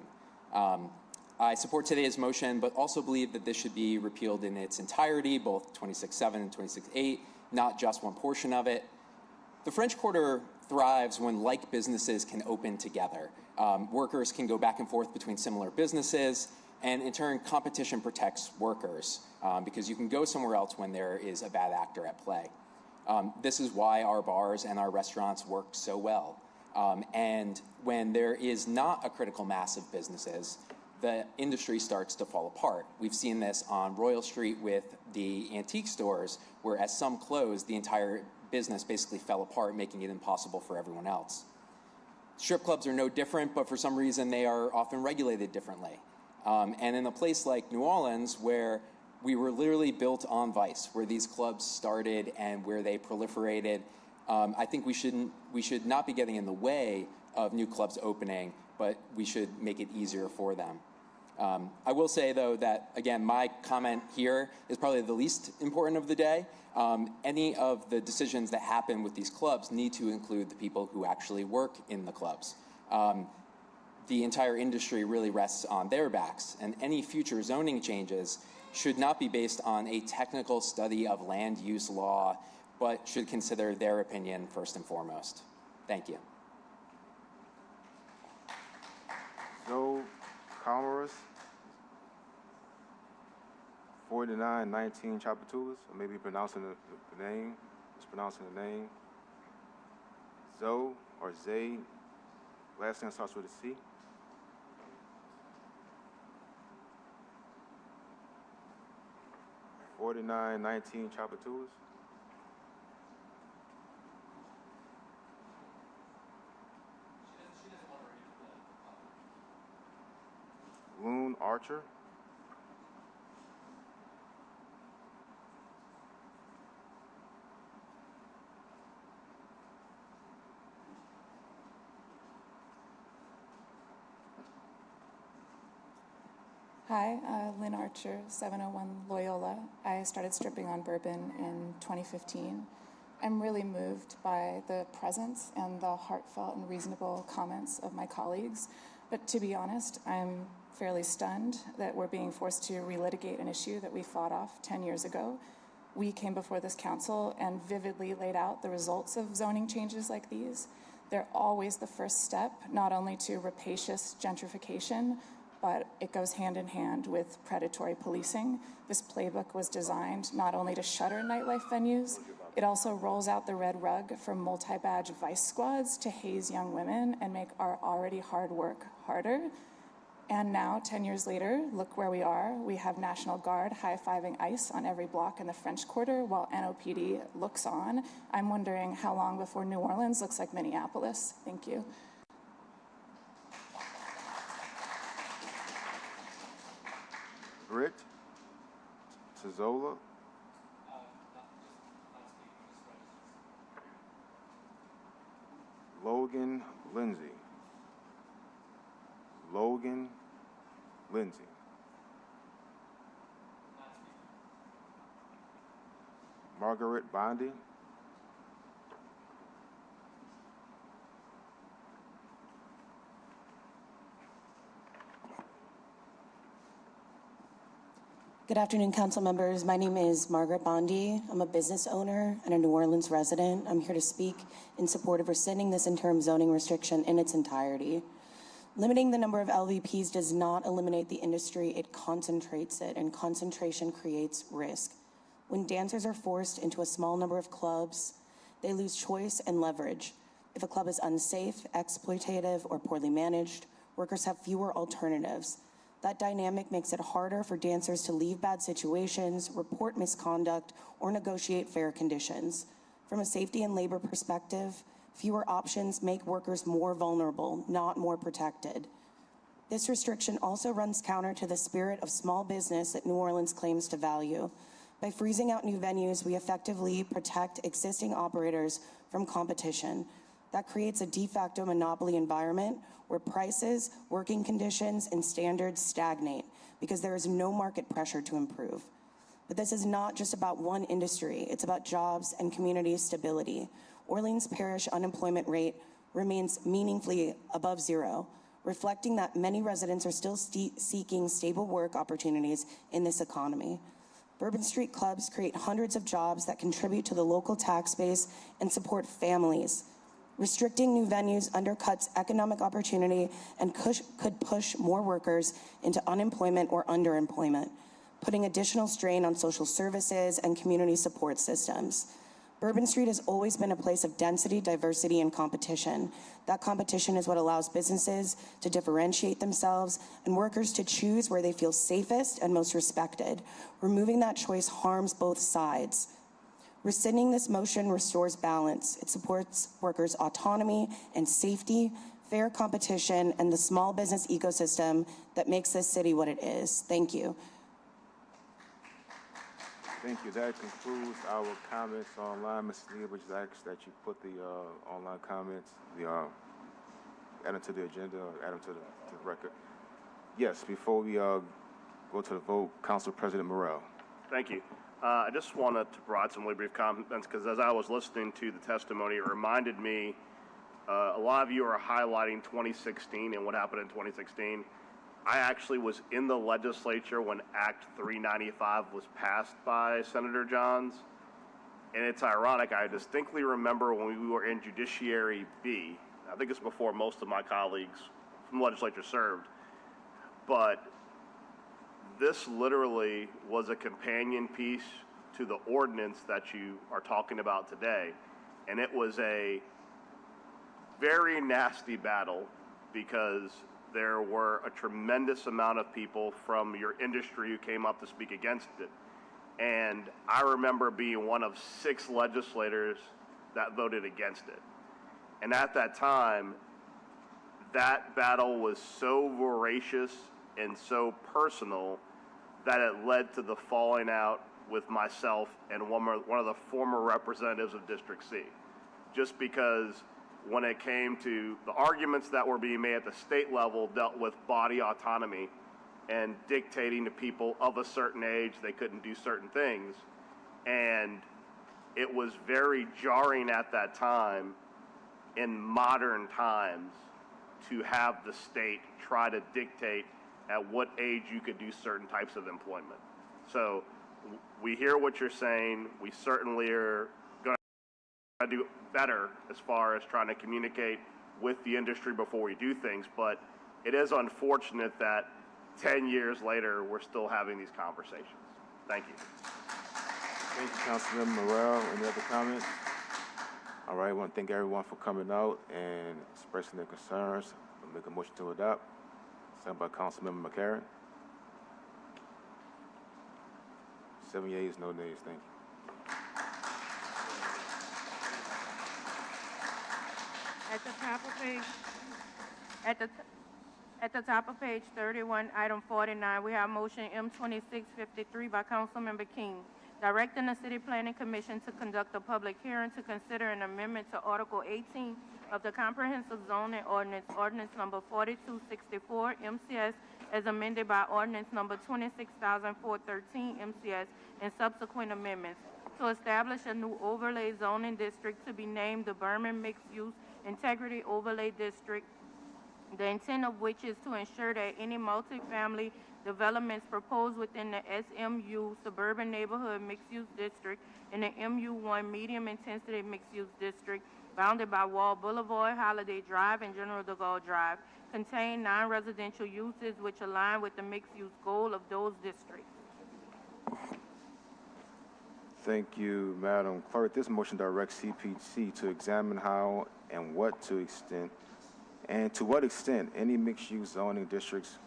I support today's motion, but also believe that this should be repealed in its entirety, both 26.7 and 26.8, not just one portion of it. The French Quarter thrives when like businesses can open together. Workers can go back and forth between similar businesses, and in turn, competition protects workers because you can go somewhere else when there is a bad actor at play. This is why our bars and our restaurants work so well. And when there is not a critical mass of businesses, the industry starts to fall apart. We've seen this on Royal Street with the antique stores, where as some closed, the entire business basically fell apart, making it impossible for everyone else. Strip clubs are no different, but for some reason they are often regulated differently. And in a place like New Orleans, where we were literally built on vice, where these clubs started and where they proliferated, I think we should not be getting in the way of new clubs opening, but we should make it easier for them. I will say, though, that, again, my comment here is probably the least important of the day. Any of the decisions that happen with these clubs need to include the people who actually work in the clubs. The entire industry really rests on their backs, and any future zoning changes should not be based on a technical study of land use law, but should consider their opinion first and foremost. Thank you. Joe Comaras, 4919 Chapatulas. I may be pronouncing the name, mispronouncing the name. Zoe or Zay, last name starts with a C. $49.19 Chapatulas. Loon Archer. Hi, Lynn Archer, 701 Loyola. I started stripping on Bourbon in 2015. I'm really moved by the presence and the heartfelt and reasonable comments of my colleagues. But to be honest, I'm fairly stunned that we're being forced to relitigate an issue that we fought off 10 years ago. We came before this council and vividly laid out the results of zoning changes like these. They're always the first step, not only to rapacious gentrification, but it goes hand in hand with predatory policing. This playbook was designed not only to shutter nightlife venues, it also rolls out the red rug for multi-badge vice squads to haze young women and make our already hard work harder. And now, 10 years later, look where we are. We have National Guard high-fiving ICE on every block in the French Quarter while NOPD looks on. I'm wondering how long before New Orleans looks like Minneapolis. Thank you. Britt Tizola. Logan Lindsay. Logan Lindsay. Margaret Bondi. Good afternoon, council members. My name is Margaret Bondi. I'm a business owner and a New Orleans resident. I'm here to speak in support of rescinding this interim zoning restriction in its entirety. Limiting the number of LVPs does not eliminate the industry, it concentrates it, and concentration creates risk. When dancers are forced into a small number of clubs, they lose choice and leverage. If a club is unsafe, exploitative, or poorly managed, workers have fewer alternatives. That dynamic makes it harder for dancers to leave bad situations, report misconduct, or negotiate fair conditions. From a safety and labor perspective, fewer options make workers more vulnerable, not more protected. This restriction also runs counter to the spirit of small business that New Orleans claims to value. By freezing out new venues, we effectively protect existing operators from competition. That creates a de facto monopoly environment where prices, working conditions, and standards stagnate because there is no market pressure to improve. But this is not just about one industry. It's about jobs and community stability. Orleans Parish unemployment rate remains meaningfully above zero, reflecting that many residents are still seeking stable work opportunities in this economy. Bourbon Street clubs create hundreds of jobs that contribute to the local tax base and support families. Restricting new venues undercuts economic opportunity and could push more workers into unemployment or underemployment, putting additional strain on social services and community support systems. Bourbon Street has always been a place of density, diversity, and competition. That competition is what allows businesses to differentiate themselves and workers to choose where they feel safest and most respected. Removing that choice harms both sides. Rescinding this motion restores balance. It supports workers' autonomy and safety, fair competition, and the small business ecosystem that makes this city what it is. Thank you. Thank you. That concludes our comments online. Ms. Lee, would you ask that you put the online comments, add them to the agenda, or add them to the record? Yes, before we go to the vote, Council President Morrell. Thank you. I just wanted to provide some really brief comments because as I was listening to the testimony, it reminded me, a lot of you are highlighting 2016 and what happened in 2016. I actually was in the legislature when Act 395 was passed by Senator Johns. And it's ironic, I distinctly remember when we were in Judiciary B, I think it's before most of my colleagues from the legislature served, but this literally was a companion piece to the ordinance that you are talking about today. And it was a very nasty battle because there were a tremendous amount of people from your industry who came up to speak against it. And I remember being one of 6 legislators that voted against it. And at that time, that battle was so voracious and so personal that it led to the falling out with myself and one of the former representatives of District C. Just because when it came to the arguments that were being made at the state level dealt with body autonomy and dictating to people of a certain age they couldn't do certain things. And it was very jarring at that time in modern times to have the state try to dictate at what age you could do certain types of employment. So we hear what you're saying. We certainly are going to do better as far as trying to communicate with the industry before we do things, but it is unfortunate that 10 years later we're still having these conversations. Thank you. Thank you, Councilman Morrell. Any other comments? All right, I want to thank everyone for coming out and expressing their concerns. I'll make a motion to adopt. Sent by Councilmember McCarron. 7 yeas, no nays. Thank you. At the top of page 31, item 49, we have motion M2653 by Councilmember King, directing the City Planning Commission to conduct a public hearing to consider an amendment to Article 18 of the Comprehensive Zoning Ordinance, Ordinance number 4264 MCS, as amended by Ordinance number 26,413 MCS, and subsequent amendments, to establish a new overlay zoning district to be named the Berman Mixed Use Integrity Overlay District, the intent of which is to ensure that any multifamily developments proposed within the SMU Suburban Neighborhood Mixed-Use District and the MU1 Medium Intensity Mixed-Use District, bounded by Wall Boulevard, Holiday Drive, and General de Gaulle Drive, contain non-residential uses which align with the mixed-use goal of those districts. Thank you, Madam Clerk. This motion directs CPC to examine how and to what extent any mixed-use zoning districts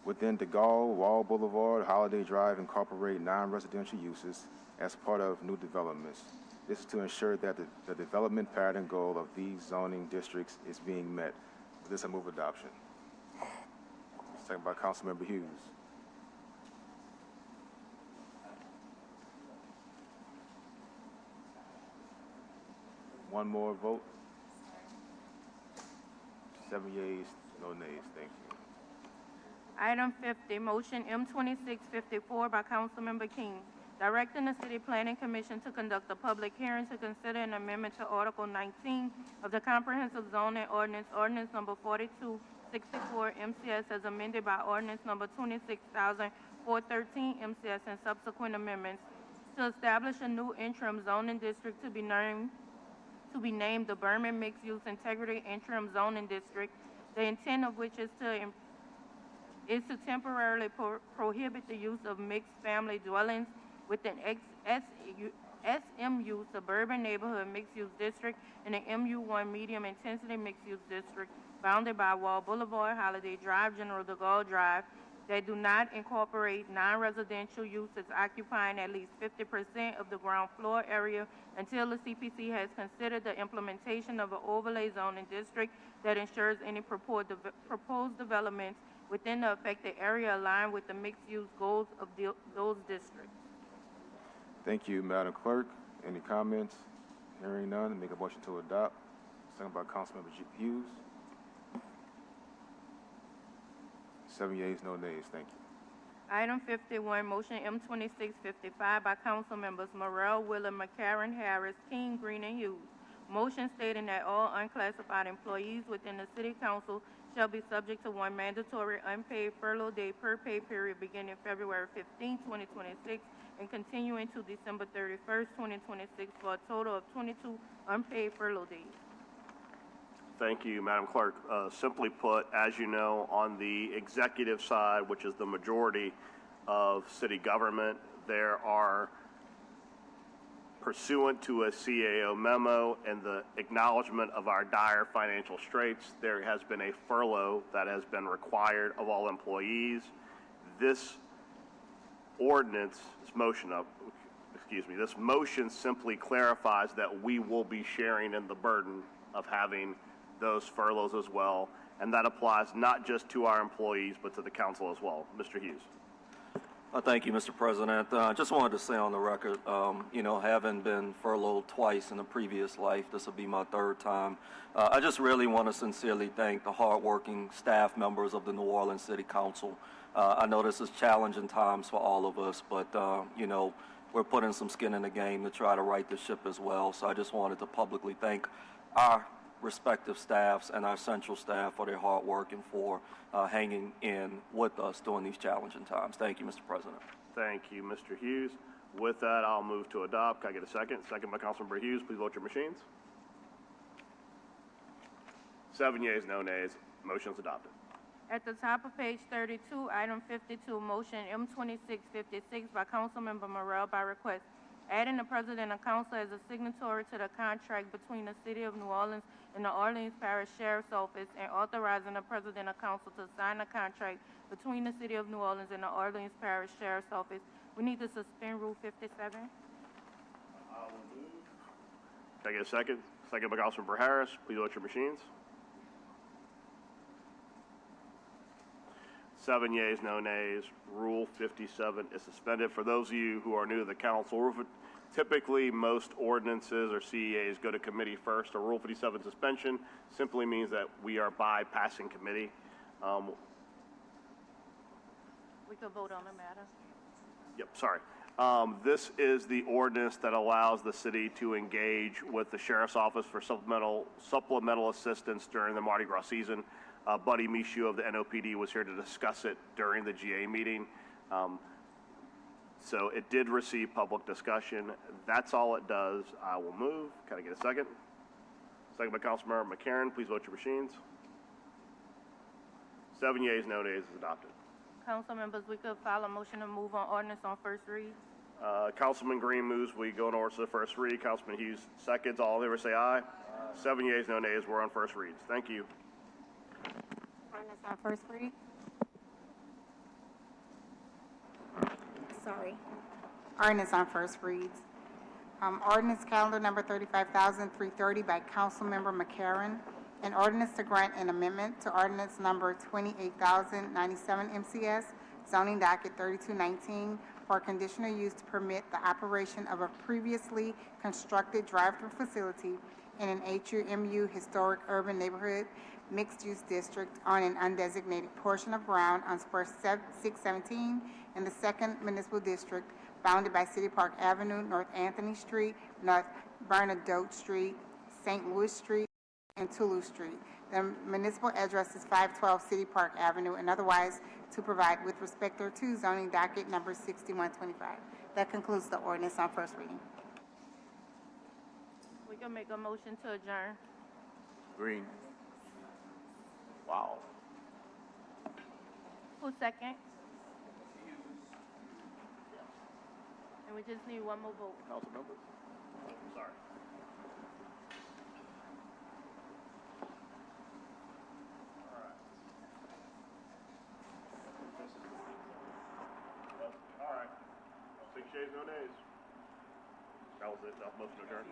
within de Gaulle, Wall Boulevard, Holiday Drive incorporate non-residential uses as part of new developments. This is to ensure that the development pattern goal of these zoning districts is being met. With this, I move adoption. Second by Councilmember Hughes. One more vote. 7 yeas, no nays. Thank you. Item 50, motion M2654 by Councilmember King, Directing the City Planning Commission to conduct a public hearing to consider an amendment to Article 19 of the Comprehensive Zoning Ordinance, Ordinance Number 4264 MCS as amended by Ordinance Number 26,413 MCS and subsequent amendments to establish a new interim zoning district to be named the Berman Mixed Use Integrity Interim Zoning District, the intent of which is to temporarily prohibit the use of mixed family dwellings within SMU Suburban Neighborhood Mixed Use District and the MU1 Medium Intensity Mixed Use District bounded by Wall Boulevard, Holiday Drive, General de Gaulle Drive, that do not incorporate non-residential uses occupying at least 50% of the ground floor area until the CPC has considered the implementation of an overlay zoning district that ensures any proposed developments within the affected area align with the mixed-use goals of those districts. Thank you, Madam Clerk. Any comments? Hearing none, make a motion to adopt. Second by Councilmember Hughes. 7 yeas, no nays. Thank you. Item 51, motion M2655 by Council Members Morrell, Wheeler, McCarron, Harris, King, Green, and Hughes. Motion stating that all unclassified employees within the City Council shall be subject to one mandatory unpaid furlough day per pay period beginning February 15, 2026, and continuing to December 31st, 2026, for a total of 22 unpaid furlough days. Thank you, Madam Clerk. Simply put, as you know, on the executive side, which is the majority of city government, there are, pursuant to a CAO memo and the acknowledgement of our dire financial straits, there has been a furlough that has been required of all employees. This ordinance, this motion simply clarifies that we will be sharing in the burden of having those furloughs as well, and that applies not just to our employees, but to the council as well. Mr. Hughes. Thank you, Mr. President. Just wanted to say on the record, having been furloughed twice in a previous life, this will be my third time. I just really want to sincerely thank the hardworking staff members of the New Orleans City Council. I know this is challenging times for all of us, but, we're putting some skin in the game to try to right the ship as well. So I just wanted to publicly thank our respective staffs and our central staff for their hard work and for hanging in with us during these challenging times. Thank you, Mr. President. Thank you, Mr. Hughes. With that, I'll move to adopt. Can I get a second? Second by Councilmember Hughes. Please vote your machines. 7 yeas, no nays. Motion's adopted. At the top of page 32, item 52, motion M2656 by Councilmember Morrell by request, adding the President of Council as a signatory to the contract between the City of New Orleans and the Orleans Parish Sheriff's Office, and authorizing the President of Council to sign the contract between the City of New Orleans and the Orleans Parish Sheriff's Office. We need to suspend Rule 57. I will move. Can I get a second? Second by Councilmember Harris. Please vote your machines. 7 yeas, no nays. Rule 57 is suspended. For those of you who are new to the council, typically most ordinances or CEAs go to committee first. A Rule 57 suspension simply means that we are bypassing committee. We could vote on the matter. Yep, sorry. This is the ordinance that allows the city to engage with the Sheriff's Office for supplemental assistance during the Mardi Gras season. Buddy Michaud of the NOPD was here to discuss it during the GA meeting. So it did receive public discussion. That's all it does. I will move. Can I get a second? Second by Councilmember McCarron. Please vote your machines. 7 yeas, no nays is adopted. Council members, we could file a motion to move on ordinance on first read. Councilman Green moves. We go in order to the first read. Councilman Hughes seconds. All in favor say aye. 7 yeas, no nays. We're on first reads. Thank you. Ordinance on first read. Sorry. Ordinance on first reads. Ordinance calendar number 35,330 by Councilmember McCarron. An ordinance to grant an amendment to ordinance number 28,097 MCS, zoning docket 3219, for conditional use to permit the operation of a previously constructed drive-through facility in an HUMU historic urban neighborhood mixed-use district on an undesignated portion of ground on Square 617 in the 2nd Municipal District bounded by City Park Avenue, North Anthony Street, North Bernadotte Street, St. Louis Street, and Toulouse Street. The municipal address is 512 City Park Avenue, and otherwise to provide with respect thereto zoning docket number 6125. That concludes the ordinance on first reading. We can make a motion to adjourn. Green. Wow. Who's second? And we just need one more vote. Council members? Sorry. All right. 6 yeas, no nays. That was it. That was motion to adjourn.